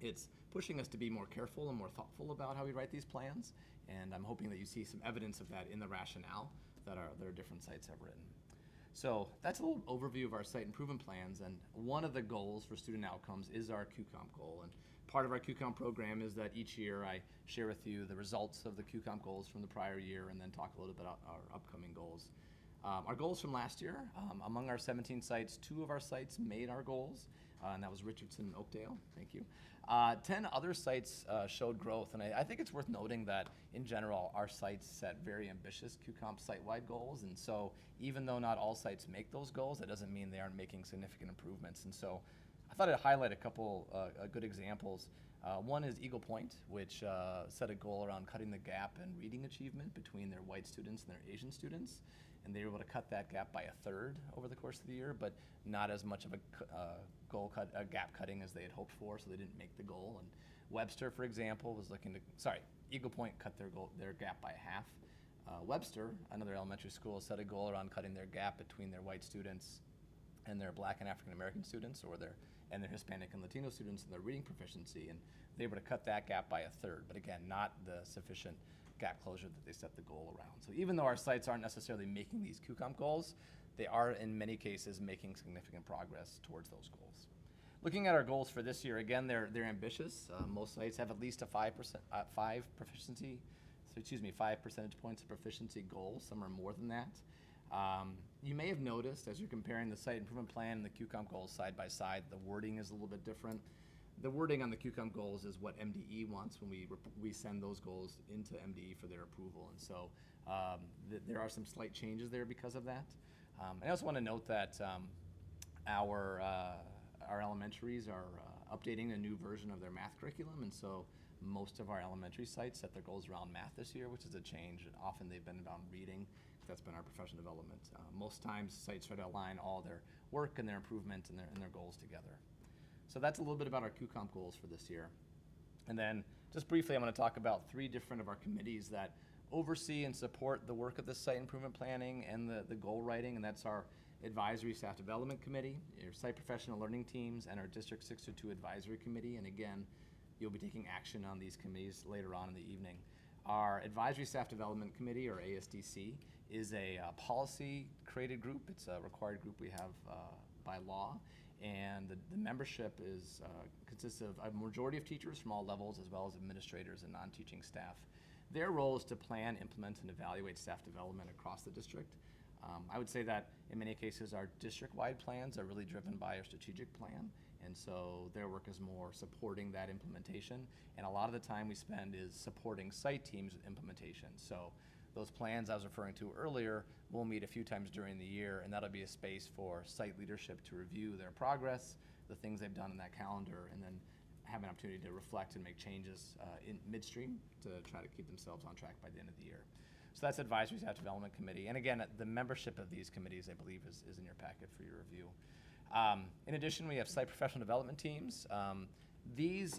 It's pushing us to be more careful and more thoughtful about how we write these plans, and I'm hoping that you see some evidence of that in the rationale that our different sites have written. So that's a little overview of our site improvement plans, and one of the goals for student outcomes is our QComp goal. And part of our QComp program is that each year I share with you the results of the QComp goals from the prior year and then talk a little bit about our upcoming goals. Our goals from last year, among our 17 sites, 2 of our sites made our goals, and that was Richardson and Oakdale. Thank you. 10 other sites showed growth, and I think it's worth noting that in general our sites set very ambitious QComp site-wide goals, and so even though not all sites make those goals, that doesn't mean they aren't making significant improvements. And so I thought I'd highlight a couple good examples. One is Eagle Point, which set a goal around cutting the gap in reading achievement between their white students and their Asian students, and they were able to cut that gap by 1/3 over the course of the year, but not as much of a gap cutting as they had hoped for, so they didn't make the goal. And Webster, for example, was Eagle Point cut their gap by 1/2. Webster, another elementary school, set a goal around cutting their gap between their white students and their Black and African American students, and their Hispanic and Latino students in their reading proficiency, and they were able to cut that gap by 1/3, but again, not the sufficient gap closure that they set the goal around. So even though our sites aren't necessarily making these QComp goals, they are in many cases making significant progress towards those goals. Looking at our goals for this year, again, they're ambitious. Most sites have at least a 5 percentage points of proficiency goal. Some are more than that. You may have noticed as you're comparing the site improvement plan and the QComp goals side by side, the wording is a little bit different. The wording on the QComp goals is what MDE wants when we send those goals into MDE for their approval, and so there are some slight changes there because of that. I also want to note that our elementaries are updating a new version of their math curriculum, and so most of our elementary sites set their goals around math this year, which is a change. Often they've been around reading. That's been our professional development. Most times sites try to align all their work and their improvement and their goals together. So that's a little bit about our QComp goals for this year. And then just briefly, I'm going to talk about 3 different of our committees that oversee and support the work of the site improvement planning and the goal writing, and that's our Advisory Staff Development Committee, your Site Professional Learning Teams, and our District 622 Advisory Committee. And again, you'll be taking action on these committees later on in the evening. Our Advisory Staff Development Committee, or ASDC, is a policy-created group. It's a required group we have by law. And the membership consists of a majority of teachers from all levels, as well as administrators and non-teaching staff. Their role is to plan, implement, and evaluate staff development across the district. I would say that in many cases our district-wide plans are really driven by our strategic plan, and so their work is more supporting that implementation, and a lot of the time we spend is supporting site teams with implementation. So those plans I was referring to earlier will meet a few times during the year, and that'll be a space for site leadership to review their progress, the things they've done in that calendar, and then have an opportunity to reflect and make changes in midstream to try to keep themselves on track by the end of the year. So that's Advisory Staff Development Committee. And again, the membership of these committees, I believe, is in your packet for your review. In addition, we have site professional development teams. These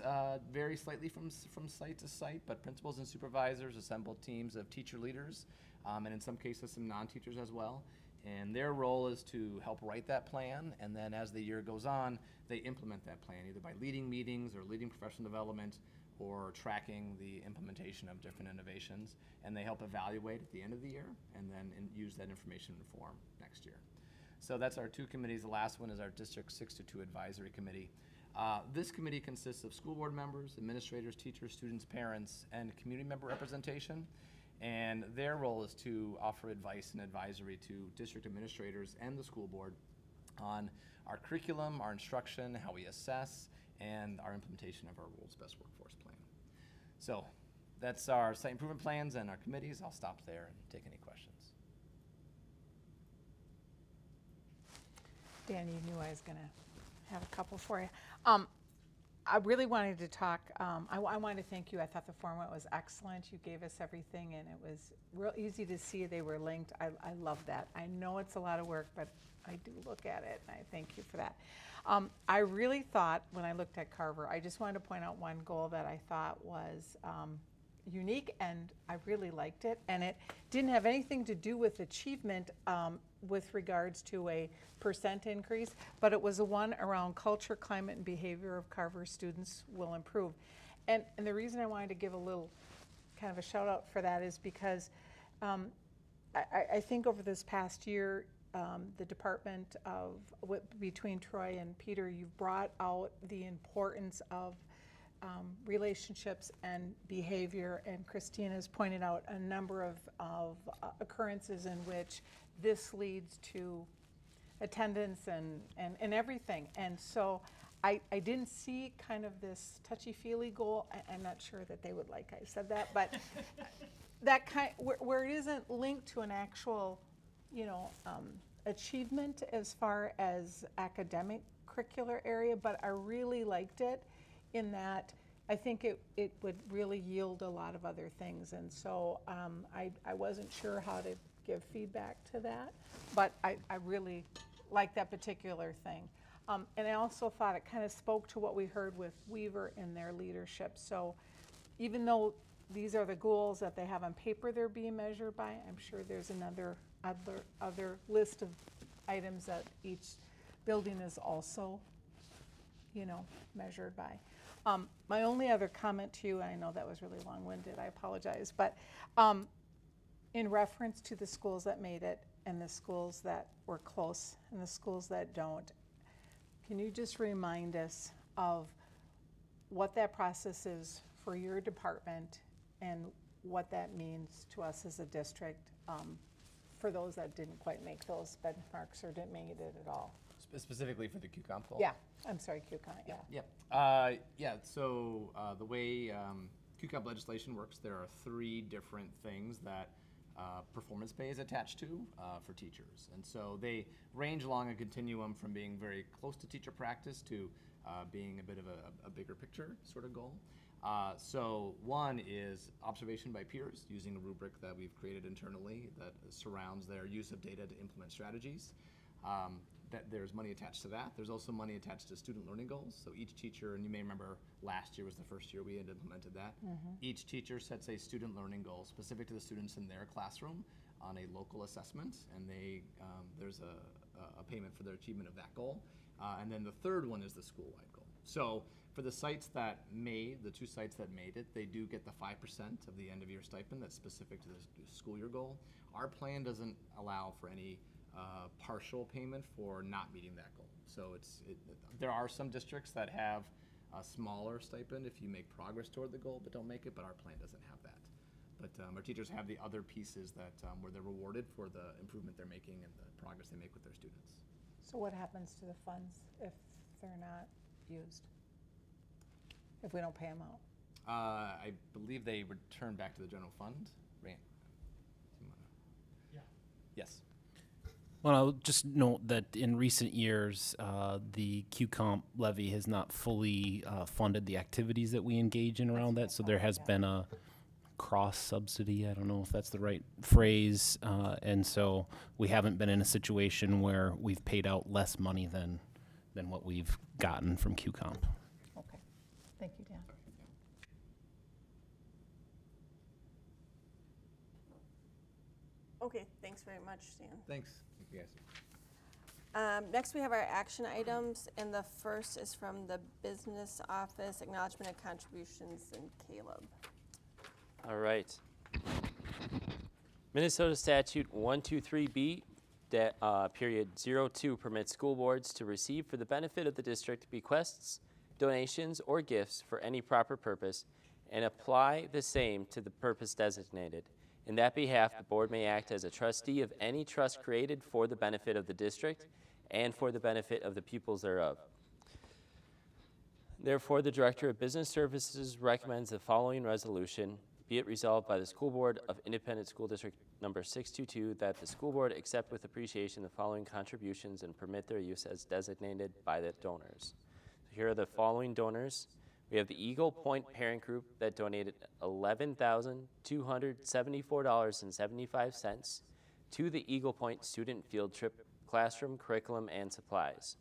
vary slightly from site to site, but principals and supervisors assemble teams of teacher leaders, and in some cases some non-teachers as well. And their role is to help write that plan, and then as the year goes on, they implement that plan, either by leading meetings or leading professional development or tracking the implementation of different innovations, and they help evaluate at the end of the year and then use that information to inform next year. So that's our 2 committees. The last one is our District 622 Advisory Committee. This committee consists of school board members, administrators, teachers, students, parents, and community member representation. And their role is to offer advice and advisory to district administrators and the school board on our curriculum, our instruction, how we assess, and our implementation of our rules-based workforce plan. So that's our site improvement plans and our committees. I'll stop there and take any questions. Dan, you knew I was going to have a couple for you. I really wanted to talk, I wanted to thank you. I thought the format was excellent. You gave us everything, and it was real easy to see they were linked. I love that. I know it's a lot of work, but I do look at it, and I thank you for that. I really thought, when I looked at Carver, I just wanted to point out one goal that I thought was unique, and I really liked it. And it didn't have anything to do with achievement with regards to a % increase, but it was the one around culture, climate, and behavior of Carver students will improve. And the reason I wanted to give a little kind of a shout out for that is because I think over this past year, the department between Troy and Peter, you've brought out the importance of relationships and behavior, and Christine has pointed out a number of occurrences in which this leads to attendance and everything. And so I didn't see kind of this touchy-feely goal. I'm not sure that they would like I said that, but that kind where it isn't linked to an actual, achievement as far as academic curricular area, but I really liked it in that I think it would really yield a lot of other things. And so I wasn't sure how to give feedback to that, but I really like that particular thing. And I also thought it kind of spoke to what we heard with Weaver in their leadership. So even though these are the goals that they have on paper they're being measured by, I'm sure there's another other list of items that each building is also, measured by. My only other comment to you, and I know that was really long-winded, I apologize, but in reference to the schools that made it and the schools that were close and the schools that don't, can you just remind us of what that process is for your department and what that means to us as a district for those that didn't quite make those benchmarks or didn't make it at all? Specifically for the QComp goal? Yeah, I'm sorry, QComp, yeah. Yep. So the way QComp legislation works, there are 3 different things that performance pay is attached to for teachers. And so they range along a continuum from being very close to teacher practice to being a bit of a bigger picture sort of goal. So one is observation by peers using a rubric that we've created internally that surrounds their use of data to implement strategies. That there's money attached to that. There's also money attached to student learning goals. So each teacher, and you may remember last year was the first year we had implemented that. Each teacher sets a student learning goal specific to the students in their classroom on a local assessment, and there's a payment for their achievement of that goal. And then the third one is the school-wide goal. So for the sites that the 2 sites that made it, they do get the 5% of the end-of-year stipend that's specific to the school year goal. Our plan doesn't allow for any partial payment for not meeting that goal. So there are some districts that have a smaller stipend if you make progress toward the goal but don't make it, but our plan doesn't have that. But our teachers have the other pieces that where they're rewarded for the improvement they're making and the progress they make with their students. So what happens to the funds if they're not used? If we don't pay them out? I believe they return back to the general fund. Rand? Yeah. Yes. Well, I'll just note that in recent years, the QComp levy has not fully funded the activities that we engage in around that. So there has been a cross subsidy. I don't know if that's the right phrase. And so we haven't been in a situation where we've paid out less money than what we've gotten from QComp. Okay. Thank you, Dan. Okay, thanks very much, Dan. Thanks. Thank you guys. Next, we have our action items, and the first is from the business office, acknowledgement of contributions, and Caleb. All right. Minnesota Statute 123B, period 02 permits school boards to receive for the benefit of the district bequests, donations, or gifts for any proper purpose and apply the same to the purpose designated. In that behalf, the board may act as a trustee of any trust created for the benefit of the district and for the benefit of the pupils thereof. Therefore, the Director of Business Services recommends the following resolution. Be it resolved by the School Board of Independent School District Number 622 that the school board accept with appreciation the following contributions and permit their use as designated by the donors. Here are the following donors. We have the Eagle Point Parent Group that donated $11,274.75 to the Eagle Point Student Field Trip Classroom, Curriculum, and Supplies.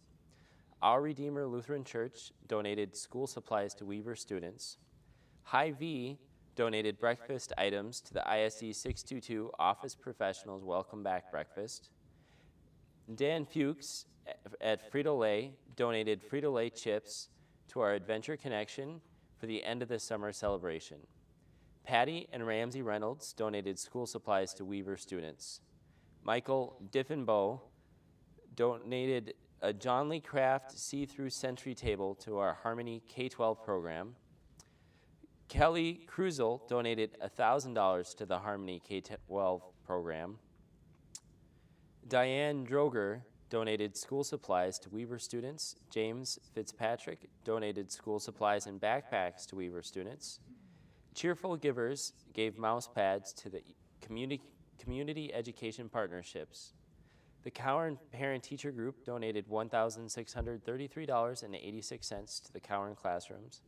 Our Redeemer Lutheran Church donated school supplies to Weaver students. Hy-Vee donated breakfast items to the ISD622 Office Professionals Welcome Back Breakfast. Dan Fuchs at Frito-Lay donated Frito-Lay chips to our Adventure Connection for the end of the summer celebration. Patty and Ramsey Reynolds donated school supplies to Weaver students. Michael Diffenbow donated a John Lee Craft see-through Sentry table to our Harmony K-12 program. Kelly Cruzel donated $1,000 to the Harmony K-12 program. Diane Droger donated school supplies to Weaver students. James Fitzpatrick donated school supplies and backpacks to Weaver students. Cheerful Givers gave mouse pads to the community education partnerships. The Cowan Parent Teacher Group donated $1,633.86 to the Cowan classrooms.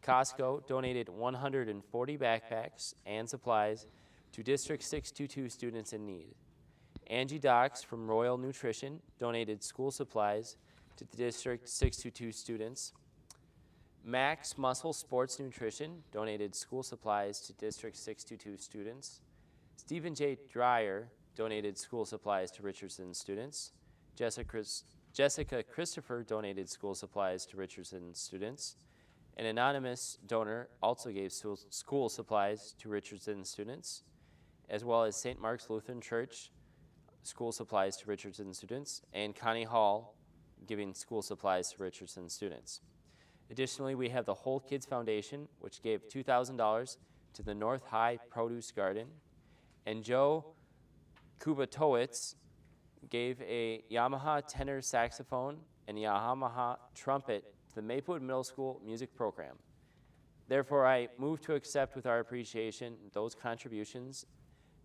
Costco donated 140 backpacks and supplies to District 622 students in need. Angie Docks from Royal Nutrition donated school supplies to the District 622 students. Max Muscle Sports Nutrition donated school supplies to District 622 students. Stephen J. Dreyer donated school supplies to Richardson students. Jessica Christopher donated school supplies to Richardson students. An anonymous donor also gave school supplies to Richardson students, as well as St. Mark's Lutheran Church school supplies to Richardson students, and Connie Hall giving school supplies to Richardson students. Additionally, we have the Whole Kids Foundation, which gave $2,000 to the North High Produce Garden, and Joe Kubatowicz gave a Yamaha tenor saxophone and Yamaha trumpet to the Maplewood Middle School music program. Therefore, I move to accept with our appreciation those contributions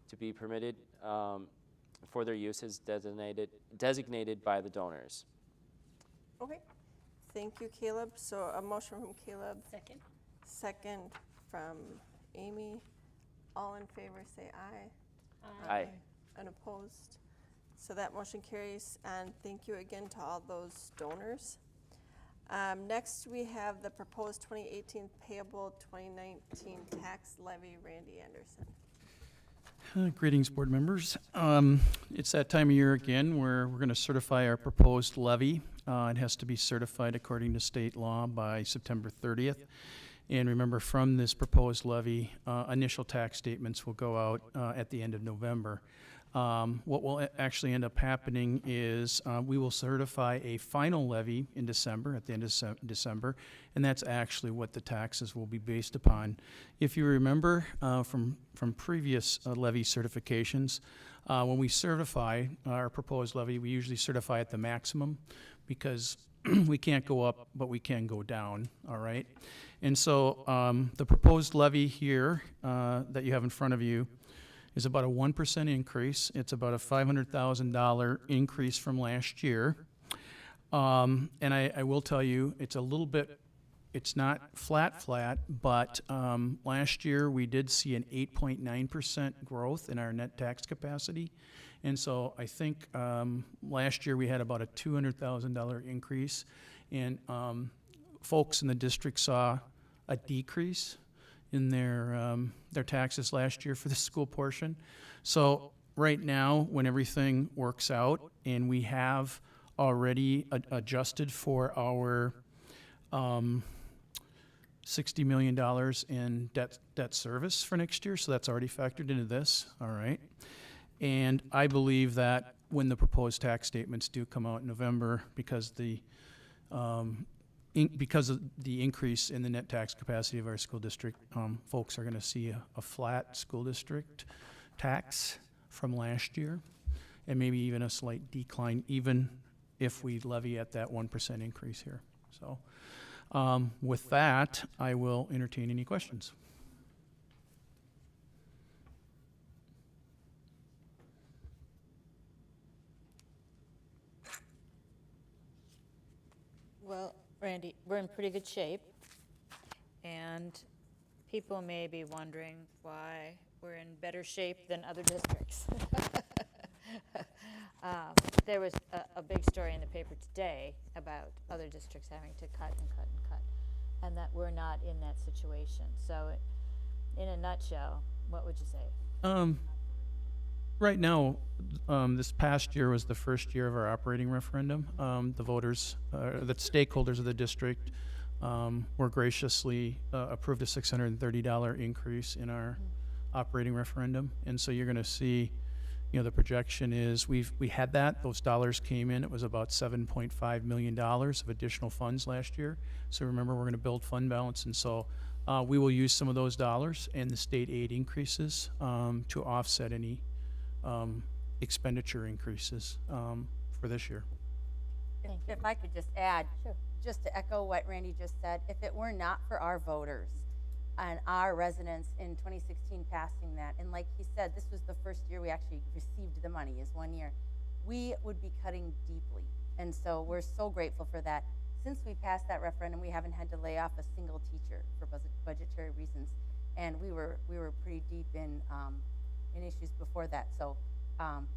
to be permitted for their use as designated by the donors. Okay, thank you, Caleb. So a motion from Caleb. Second. Second from Amy. All in favor say aye. Aye. Unopposed. So that motion carries, and thank you again to all those donors. Next, we have the proposed 2018 payable 2019 tax levy. Randy Anderson. Greetings, board members. It's that time of year again where we're going to certify our proposed levy. It has to be certified according to state law by September 30th. And remember, from this proposed levy, initial tax statements will go out at the end of November. What will actually end up happening is we will certify a final levy in December, at the end of December, and that's actually what the taxes will be based upon. If you remember from previous levy certifications, when we certify our proposed levy, we usually certify at the maximum because we can't go up, but we can go down, all right? And so the proposed levy here that you have in front of you is about a 1% increase. It's about a $500,000 increase from last year. And I will tell you, it's a little bit, it's not flat, but last year we did see an 8.9% growth in our net tax capacity. And so I think last year we had about a $200,000 increase, and folks in the district saw a decrease in their taxes last year for the school portion. So right now, when everything works out and we have already adjusted for our $60 million in debt service for next year, so that's already factored into this, all right? And I believe that when the proposed tax statements do come out in November, because of the increase in the net tax capacity of our school district, folks are going to see a flat school district tax from last year, and maybe even a slight decline, even if we levy at that 1% increase here. So with that, I will entertain any questions. Well, Randy, we're in pretty good shape, and people may be wondering why we're in better shape than other districts. There was a big story in the paper today about other districts having to cut and cut and cut, and that we're not in that situation. So, in a nutshell, what would you say? Right now, this past year was the first year of our operating referendum. The voters, the stakeholders of the district were graciously approved a $630 increase in our operating referendum. And so you're going to see, the projection is we had that. Those dollars came in. It was about $7.5 million of additional funds last year. So remember, we're going to build fund balance. And so we will use some of those dollars and the state aid increases to offset any expenditure increases for this year. If I could just add, just to echo what Randy just said, if it were not for our voters and our residents in 2016 passing that, and like he said, this was the first year we actually received the money, is 1 year, we would be cutting deeply. And so we're so grateful for that. Since we passed that referendum, we haven't had to lay off a single teacher for budgetary reasons. And we were pretty deep in issues before that. So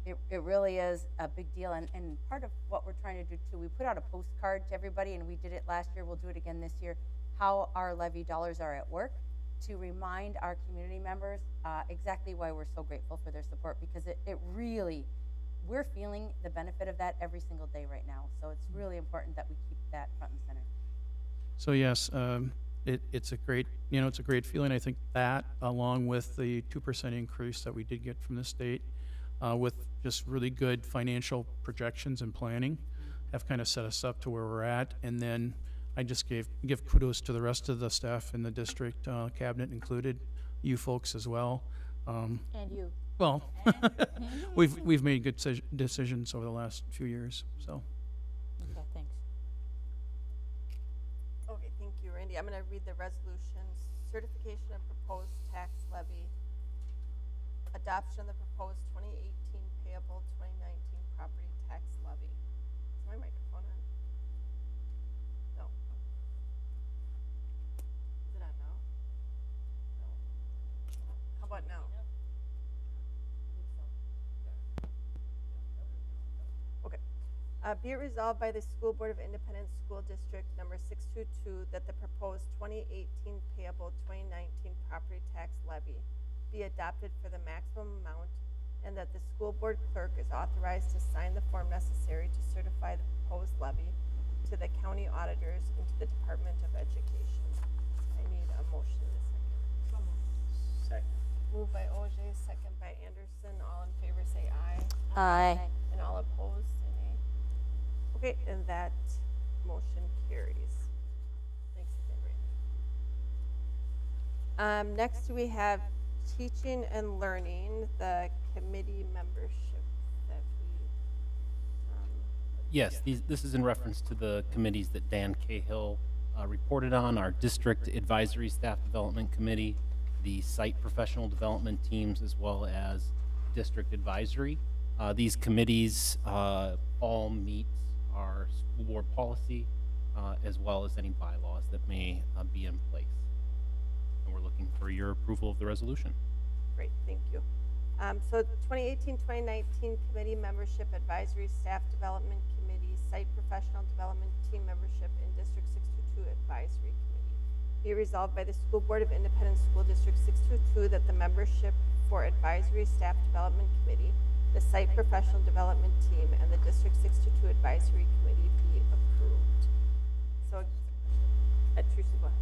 it really is a big deal. And part of what we're trying to do too, we put out a postcard to everybody, and we did it last year, we'll do it again this year, how our levy dollars are at work, to remind our community members exactly why we're so grateful for their support, because it really, we're feeling the benefit of that every single day right now. So it's really important that we keep that front and center. So yes, it's a great, it's a great feeling. I think that, along with the 2% increase that we did get from the state, with just really good financial projections and planning, have kind of set us up to where we're at. And then I just give kudos to the rest of the staff in the district, cabinet included, you folks as well. And you. Well, we've made good decisions over the last few years. So. Okay, thanks. Okay, thank you, Randy. I'm going to read the resolutions. Certification of proposed tax levy. Adoption of the proposed 2018 payable 2019 property tax levy. Is my microphone on? No. Is it on now? No. How about now? Okay. Be it resolved by the School Board of Independent School District number 622 that the proposed 2018 payable 2019 property tax levy be adopted for the maximum amount, and that the school board clerk is authorized to sign the form necessary to certify the proposed levy to the county auditors and to the Department of Education. I need a motion in a second. Second. Moved by OJ, second by Anderson. All in favor say aye. Aye. And all opposed say nay. Okay, and that motion carries. Thanks again, Randy. Next we have teaching and learning, the committee membership that we Yes, this is in reference to the committees that Dan Cahill reported on, our District Advisory Staff Development Committee, the Site Professional Development Teams, as well as District Advisory. These committees all meet our school board policy, as well as any bylaws that may be in place. And we're looking for your approval of the resolution. Great, thank you. So 2018-2019 committee membership, advisory staff development committee, site professional development team membership, and District 622 advisory committee. Be resolved by the School Board of Independent School District 622 that the membership for advisory staff development committee, the site professional development team, and the District 622 advisory committee be approved. So, Teresa, go ahead.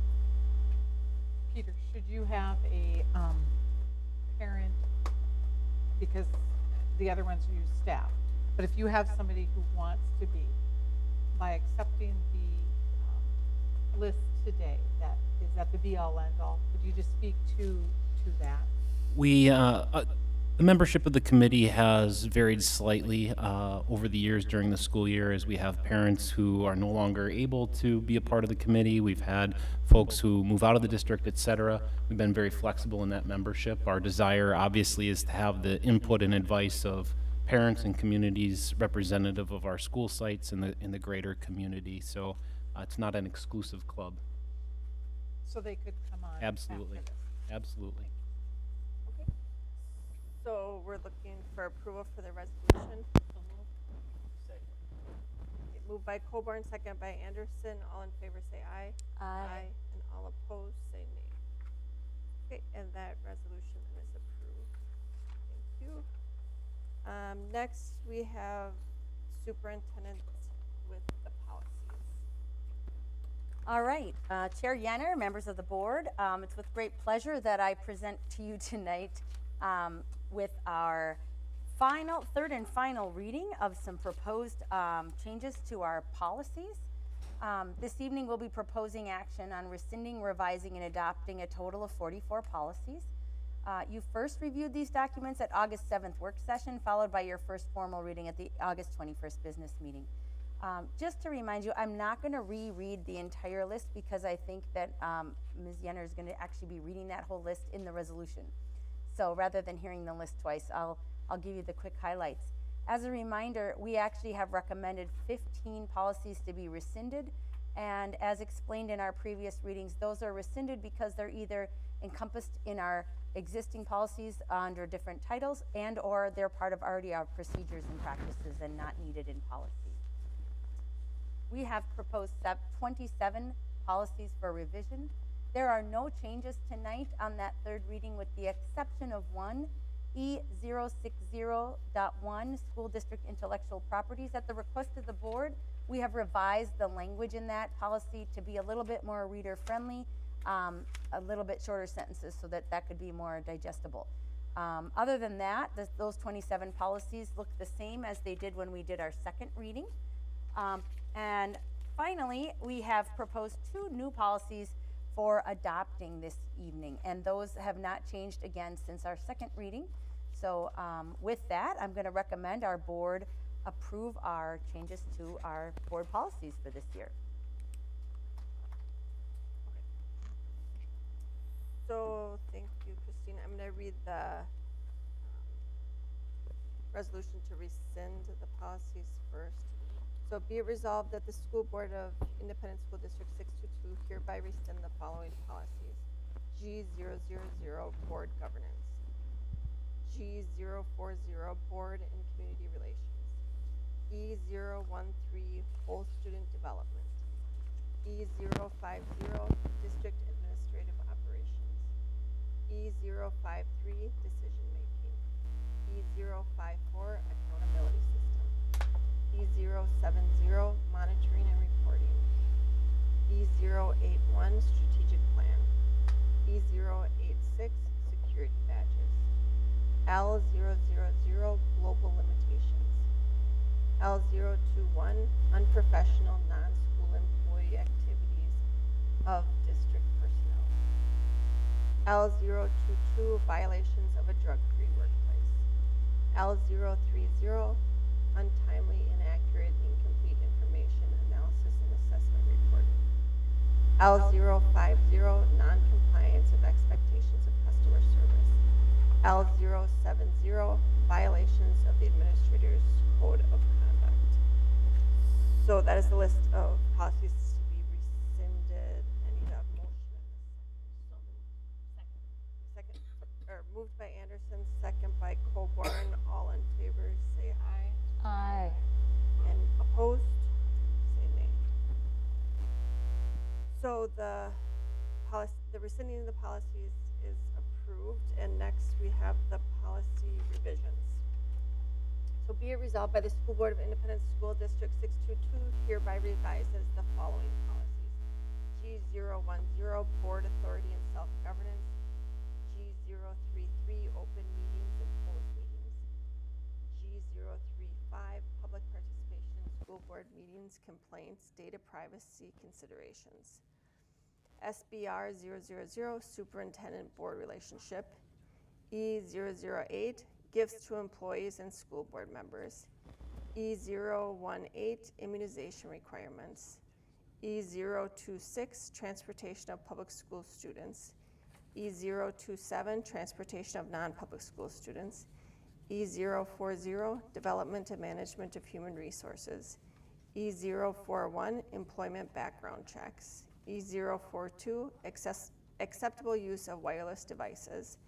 Peter, should you have a parent, because the other ones use staff, but if you have somebody who wants to be, by accepting the list today, is that the be-all end-all? Would you just speak to that? We, the membership of the committee has varied slightly over the years during the school year, as we have parents who are no longer able to be a part of the committee. We've had folks who move out of the district, et cetera. We've been very flexible in that membership. Our desire, obviously, is to have the input and advice of parents and communities representative of our school sites and the greater community. So It's not an exclusive club. So they could come on Absolutely, after this. absolutely. Okay. So we're looking for approval for the resolution. Second. Okay, moved by Coburn, second by Anderson. All in favor say aye. Aye. And all opposed say nay. Okay, and that resolution is approved. Thank you. Next, we have superintendent with the policies. All right, Chair Yenner, members of the board, it's with great pleasure that I present to you tonight with our third and final reading of some proposed changes to our policies. This evening we'll be proposing action on rescinding, revising, and adopting a total of 44 policies. You first reviewed these documents at August 7th work session, followed by your first formal reading at the August 21st business meeting. Just to remind you, I'm not going to reread the entire list because I think that Ms. Yenner is going to actually be reading that whole list in the resolution. So rather than hearing the list twice, I'll give you the quick highlights. As a reminder, we actually have recommended 15 policies to be rescinded, and as explained in our previous readings, those are rescinded because they're either encompassed in our existing policies under different titles and or they're part of already our procedures and practices and not needed in policy. We have proposed 27 policies for revision. There are no changes tonight on that third reading with the exception of one, E060.1, School District Intellectual Properties. At the request of the board, we have revised the language in that policy to be a little bit more reader friendly, a little bit shorter sentences so that could be more digestible. Other than that, those 27 policies look the same as they did when we did our second reading. And finally, we have proposed 2 new policies for adopting this evening, and those have not changed again since our second reading. So with that, I'm going to recommend our board approve our changes to our board policies for this year. So thank you, Christine. I'm going to read the resolution to rescind the policies first. So be it resolved that the School Board of Independent School District 622 hereby rescind the following policies. G000 Board Governance. G040 Board and Community Relations. E013 Whole Student Development. E050 District Administrative Operations. E053 Decision Making. E054 Accountability System. E070 Monitoring and Reporting. E081 Strategic Plan. E086 Security Badges. L000 Global Limitations. L021 Unprofessional Non-School Employee Activities of District Personnel. L022 Violations of a Drug-Free Workplace. L030 Untimely, Inaccurate, Incomplete Information Analysis and Assessment Reporting. L050 Non-Compliance of Expectations of Customer Service. L070 Violations of the Administrator's Code of Conduct. So that is the list of policies to be rescinded. I need a motion in this. Second, or moved by Anderson, second by Coburn. All in favor say aye. Aye. And opposed, say nay. So the rescinding of the policies is approved, and next we have the policy revisions. So be it resolved by the School Board of Independent School District 622 hereby revises the following policies. G010 Board Authority and Self-Governance. G033 Open Meetings and Closed Meetings. G035 Public Participation in School Board Meetings, Complaints, Data Privacy Considerations. SBR 000 Superintendent Board Relationship. E008 Gifts to Employees and School Board Members. E018 Immunization Requirements. E026 Transportation of Public School Students. E027 Transportation of Non-Public School Students. E040 Development and Management of Human Resources. E041, employment background checks. E042, acceptable use of wireless devices.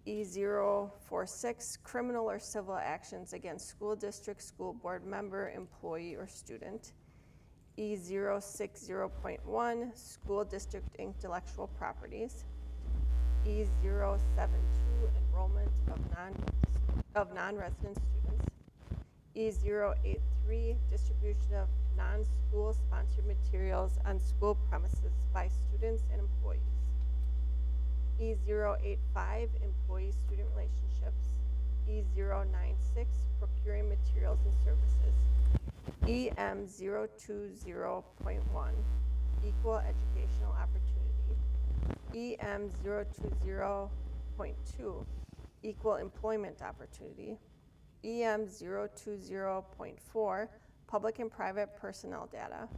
E046, criminal or civil actions against school district, school board member, employee, or student. E060.1, school district intellectual properties. E072, enrollment of non-resident students. E083, distribution of non-school sponsored materials on school premises by students and employees. E085, employee-student relationships. E096, procuring materials and services. EM020.1, equal educational opportunity. EM020.2, equal employment opportunity. EM020.4, public and private personnel data.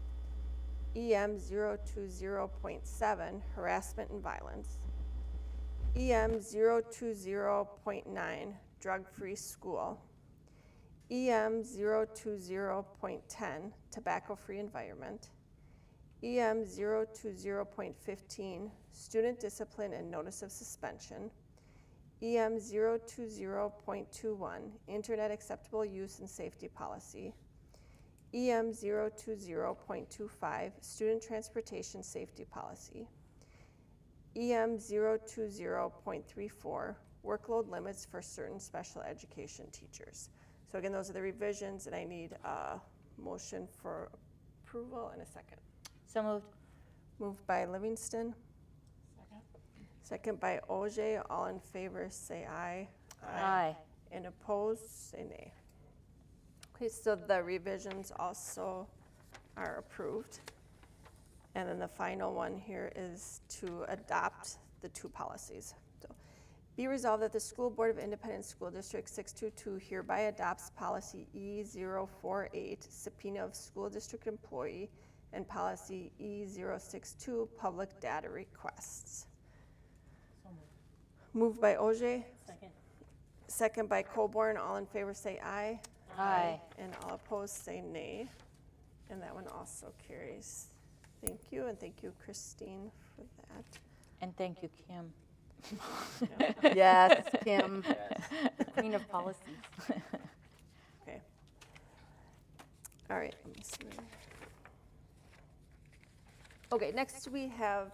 EM020.7, harassment and violence. EM020.9, drug-free school. EM020.10, tobacco-free environment. EM020.15, student discipline and notice of suspension. EM020.21, internet acceptable use and safety policy. EM020.25, student transportation safety policy. EM020.34, workload limits for certain special education teachers. So again, those are the revisions, and I need a motion for approval and a second. So moved. Moved by Livingston. Second by Ogier. All in favor say aye. Aye. And opposed say nay. Okay, so the revisions also are approved. And then the final one here is to adopt the two policies. So, be resolved that the School Board of Independent School District 622 hereby adopts policy E048, subpoena of school district employee, and policy E062, public data requests. Moved by Ogier. Second. Second by Coburn. All in favor say aye. Aye. And all opposed say nay. And that one also carries. Thank you, and thank you, Christine, for that. And thank you, Kim. Yes, Kim, the queen of policies. Okay. All right, let me see. Okay, next we have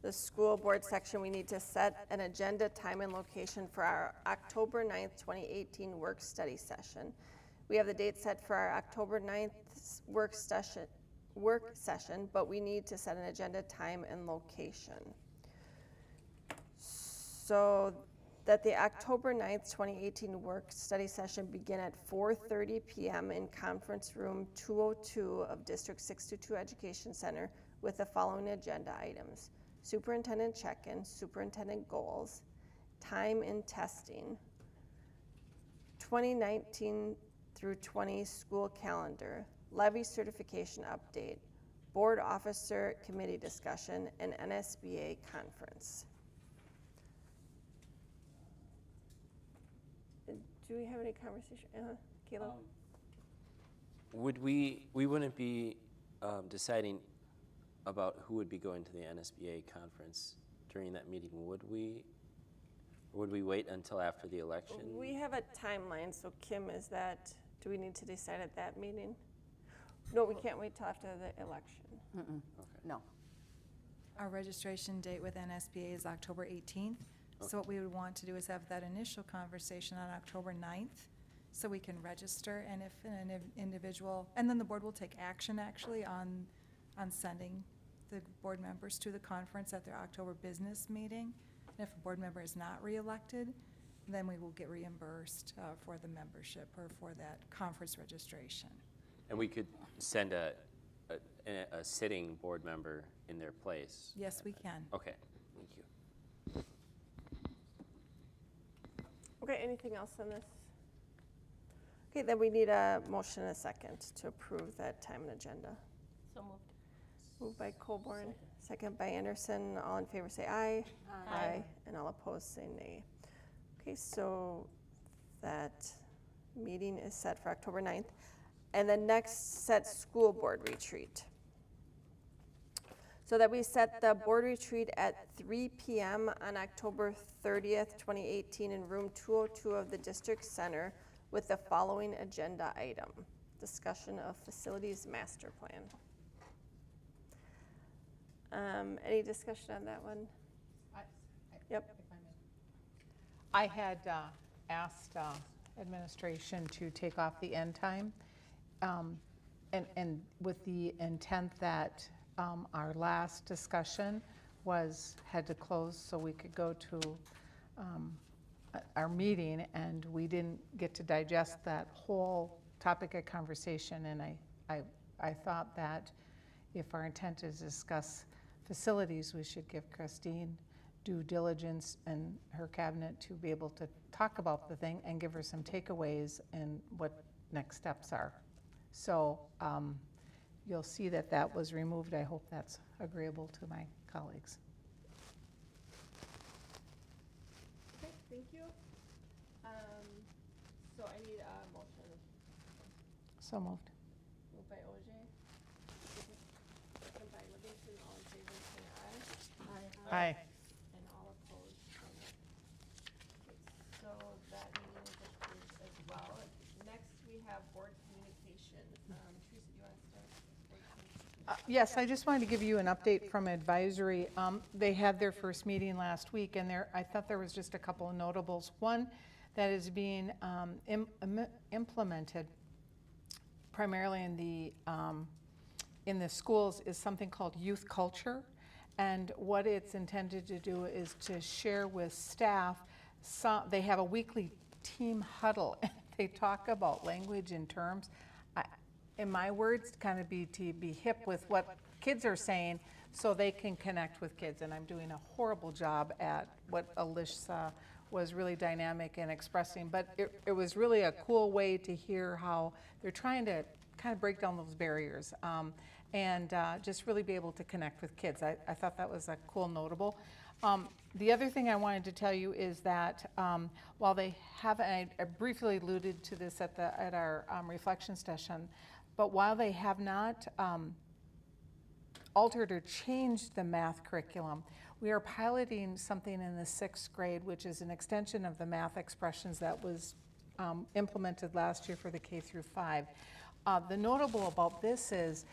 the school board section. We need to set an agenda, time, and location for our October 9th, 2018 work study session. We have the date set for our October 9th work session, but we need to set an agenda, time, and location. So that the October 9th, 2018 work study session begin at 4:30 p.m. in conference room 202 of District 622 Education Center with the following agenda items: superintendent check-in, superintendent goals, time and testing, 2019 through 20 school calendar, levy certification update, board officer committee discussion, and NSBA conference. Do we have any conversation? Caleb? We wouldn't be deciding about who would be going to the NSBA conference during that meeting, would we? Or would we wait until after the election? We have a timeline, so Kim, do we need to decide at that meeting? No, we can't wait till after the election. Okay. No. Our registration date with NSBA is October 18th. So what we would want to do is have that initial conversation on October 9th so we can register, and if an individual, and then the board will take action actually on sending the board members to the conference at their October business meeting. And if a board member is not reelected, then we will get reimbursed for the membership or for that conference registration. And we could send a sitting board member in their place? Yes, we can. Okay, thank you. Okay, anything else on this? Okay, then we need a motion and a second to approve that time and agenda. So moved. Moved by Coburn, second by Anderson. All in favor say aye. Aye. And all opposed say nay. Okay, so that meeting is set for October 9th. And then next, set school board retreat. So that we set the board retreat at 3 p.m. on October 30th, 2018 in room 202 of the district center with the following agenda item: discussion of facilities master plan. Any discussion on that one? Yep. I had asked administration to take off the end time, and with the intent that our last discussion had to close so we could go to our meeting, and we didn't get to digest that whole topic of conversation. And I thought that if our intent is to discuss facilities, we should give Christine due diligence and her cabinet to be able to talk about the thing and give her some takeaways and what next steps are. So you'll see that that was removed. I hope that's agreeable to my colleagues. Okay, thank you. So I need a motion. So moved. Moved by OJ. Second by Livingston. All in favor, say aye. Aye. And all opposed, say no. Okay, so that meeting is approved as well. Next, we have board communication. Teresa, do you want to start? Board communication? Yes, I just wanted to give you an update from advisory. They had their first meeting last week, and I thought there was just a couple of notables. One that is being implemented primarily in the schools is something called youth culture. And what it's intended to do is to share with staff. They have a weekly team huddle, and they talk about language and terms. In my words, kind of to be hip with what kids are saying so they can connect with kids. And I'm doing a horrible job at what Alyssa was really dynamic in expressing. But it was really a cool way to hear how they're trying to kind of break down those barriers and just really be able to connect with kids. I thought that was a cool notable. The other thing I wanted to tell you is that while they haven't, I briefly alluded to this at our reflection session, but while they have not altered or changed the math curriculum, we are piloting something in the 6th grade, which is an extension of the math expressions that was implemented last year for the K through 5. The notable about this is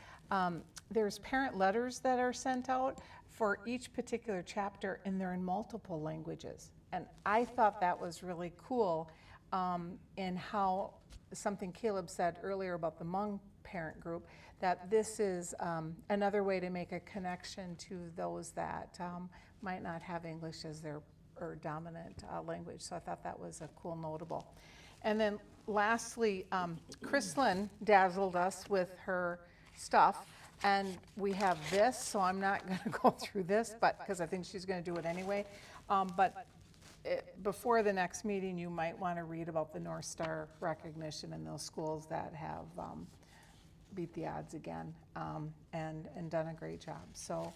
there's parent letters that are sent out for each particular chapter, and they're in multiple languages. And I thought that was really cool in how something Caleb said earlier about the Hmong parent group, that this is another way to make a connection to those that might not have English as their dominant language. So I thought that was a cool notable. And then lastly, Chrislyn dazzled us with her stuff. And we have this, so I'm not going to go through this, but because I think she's going to do it anyway. Before the next meeting, you might want to read about the North Star recognition in those schools that have beat the odds again and done a great job. So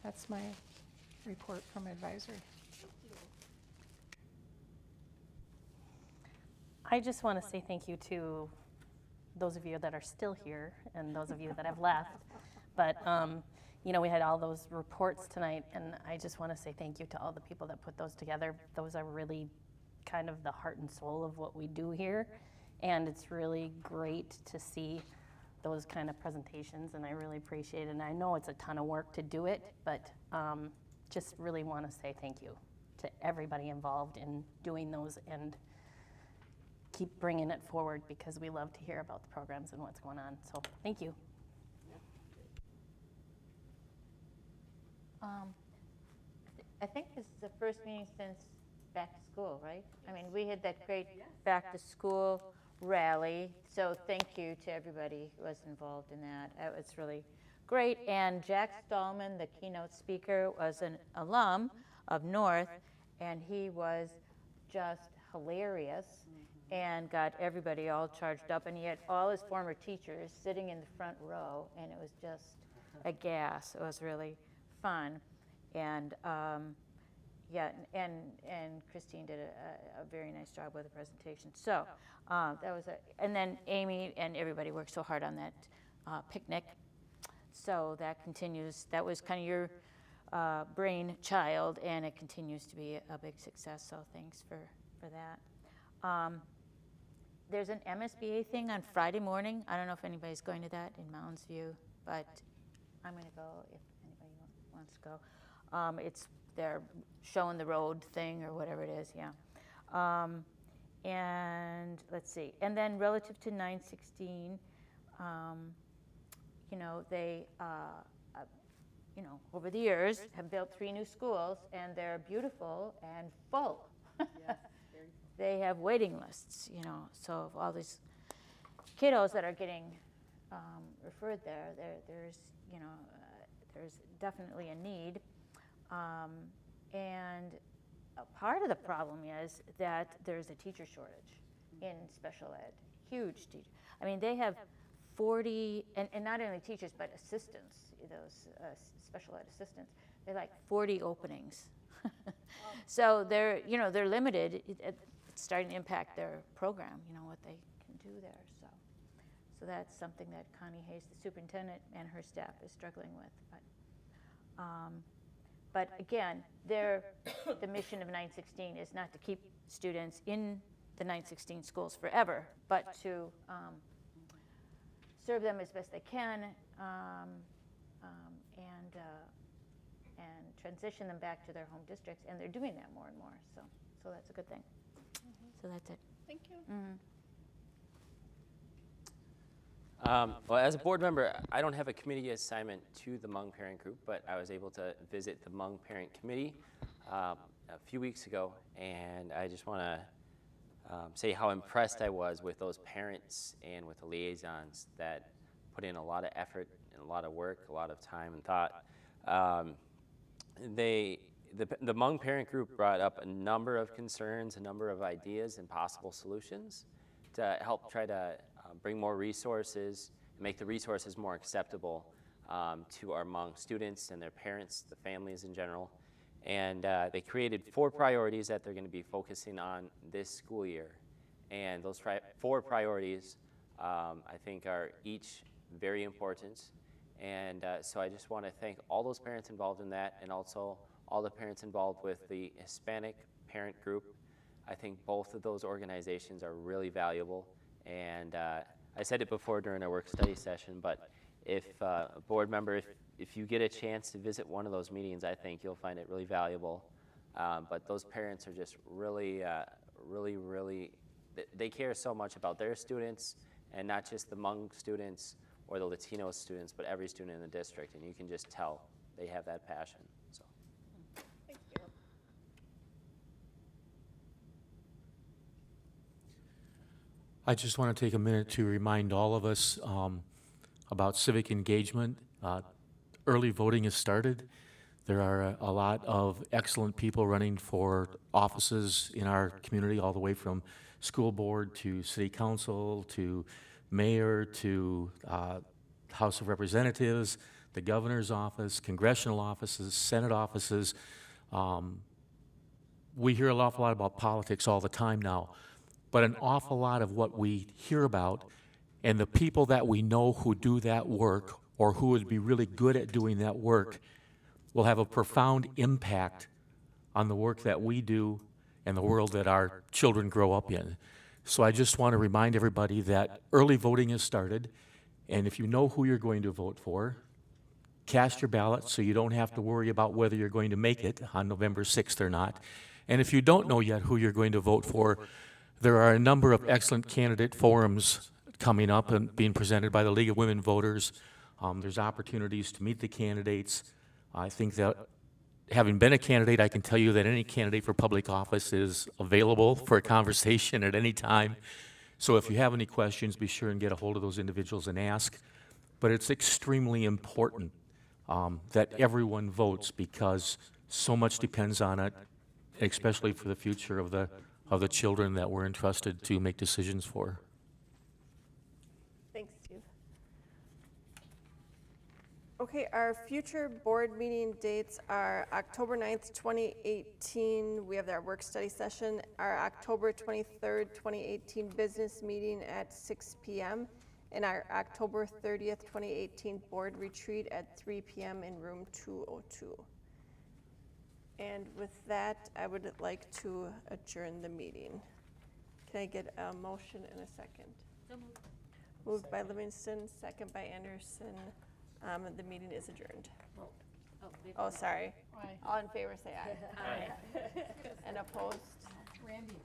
that's my report from advisory. I just want to say thank you to those of you that are still here and those of you that have left. But, you know, we had all those reports tonight, and I just want to say thank you to all the people that put those together. Those are really kind of the heart and soul of what we do here, and it's really great to see those kind of presentations, and I really appreciate it. And I know it's a ton of work to do it, but just really want to say thank you to everybody involved in doing those and keep bringing it forward, because we love to hear about the programs and what's going on. So thank you. I think this is the first meeting since back to school, right? I mean, we had that great back to school rally, so thank you to everybody who was involved in that. It was really great. And Jack Stallman, the keynote speaker, was an alum of North, and he was just hilarious and got everybody all charged up. And he had all his former teachers sitting in the front row, and it was just a gas. It was really fun. And Yeah, and Christine did a very nice job with the presentation. So that was and then Amy and everybody worked so hard on that picnic. So that continues. That was kind of your brainchild, and it continues to be a big success. So thanks for that. There's an MSBA thing on Friday morning. I don't know if anybody's going to that in Mounds View, but I'm going to go if anybody wants to go. They're showing the road thing or whatever it is, yeah. And let's see. And then relative to 916, you know, they, you know, over the years have built 3 new schools, and they're beautiful and full. Yes, very They have waiting lists, you know, so all these kiddos that are getting referred there's, you know, there's definitely a need. And a part of the problem is that there's a teacher shortage in special ed, huge teacher. I mean, they have 40, and not only teachers, but assistants, those special ed assistants, they're like 40 openings. So they're, you know, they're limited. It's starting to impact their program, you know, what they can do there. So that's something that Connie Hayes, the superintendent, and her staff is struggling with. But again, the mission of 916 is not to keep students in the 916 schools forever, but to serve them as best they can and transition them back to their home districts, and they're doing that more and more. So that's a good thing. So that's it. Thank you. Well, as a board member, I don't have a committee assignment to the Hmong Parent Group, but I was able to visit the Hmong Parent Committee a few weeks ago, and I just want to say how impressed I was with those parents and with the liaisons that put in a lot of effort and a lot of work, a lot of time and thought. The Hmong Parent Group brought up a number of concerns, a number of ideas and possible solutions to help try to bring more resources, make the resources more acceptable to our Hmong students and their parents, the families in general. And they created 4 priorities that they're going to be focusing on this school year. And those 4 priorities, I think, are each very important. And so I just want to thank all those parents involved in that, and also all the parents involved with the Hispanic Parent Group. I think both of those organizations are really valuable. And I said it before during our work study session, but if a board member, if you get a chance to visit one of those meetings, I think you'll find it really valuable. But those parents are just really, they care so much about their students, and not just the Hmong students or the Latino students, but every student in the district, and you can just tell they have that passion. So. Thank you. I just want to take a minute to remind all of us about civic engagement. Early voting has started. There are a lot of excellent people running for offices in our community, all the way from school board to city council to mayor to House of Representatives, the governor's office, congressional offices, Senate offices. We hear an awful lot about politics all the time now, but an awful lot of what we hear about and the people that we know who do that work or who would be really good at doing that work will have a profound impact on the work that we do and the world that our children grow up in. So I just want to remind everybody that early voting has started, and if you know who you're going to vote for, cast your ballot so you don't have to worry about whether you're going to make it on November 6th or not. And if you don't know yet who you're going to vote for, there are a number of excellent candidate forums coming up and being presented by the League of Women Voters. There's opportunities to meet the candidates. I think that having been a candidate, I can tell you that any candidate for public office is available for a conversation at any time. So if you have any questions, be sure and get a hold of those individuals and ask. But it's extremely important that everyone votes, because so much depends on it, especially for the future of the children that we're entrusted to make decisions for. Thanks, Steve. Okay, our future board meeting dates are October 9th, 2018, we have our work study session, our October 23rd, 2018 business meeting at 6 p.m., and our October 30th, 2018 board retreat at 3 p.m. in room 202. And with that, I would like to adjourn the meeting. Can I get a motion and a second? Moved by Livingston, second by Anderson. The meeting is adjourned. Oh, sorry. All in favor, say aye. Aye. And opposed? Randy.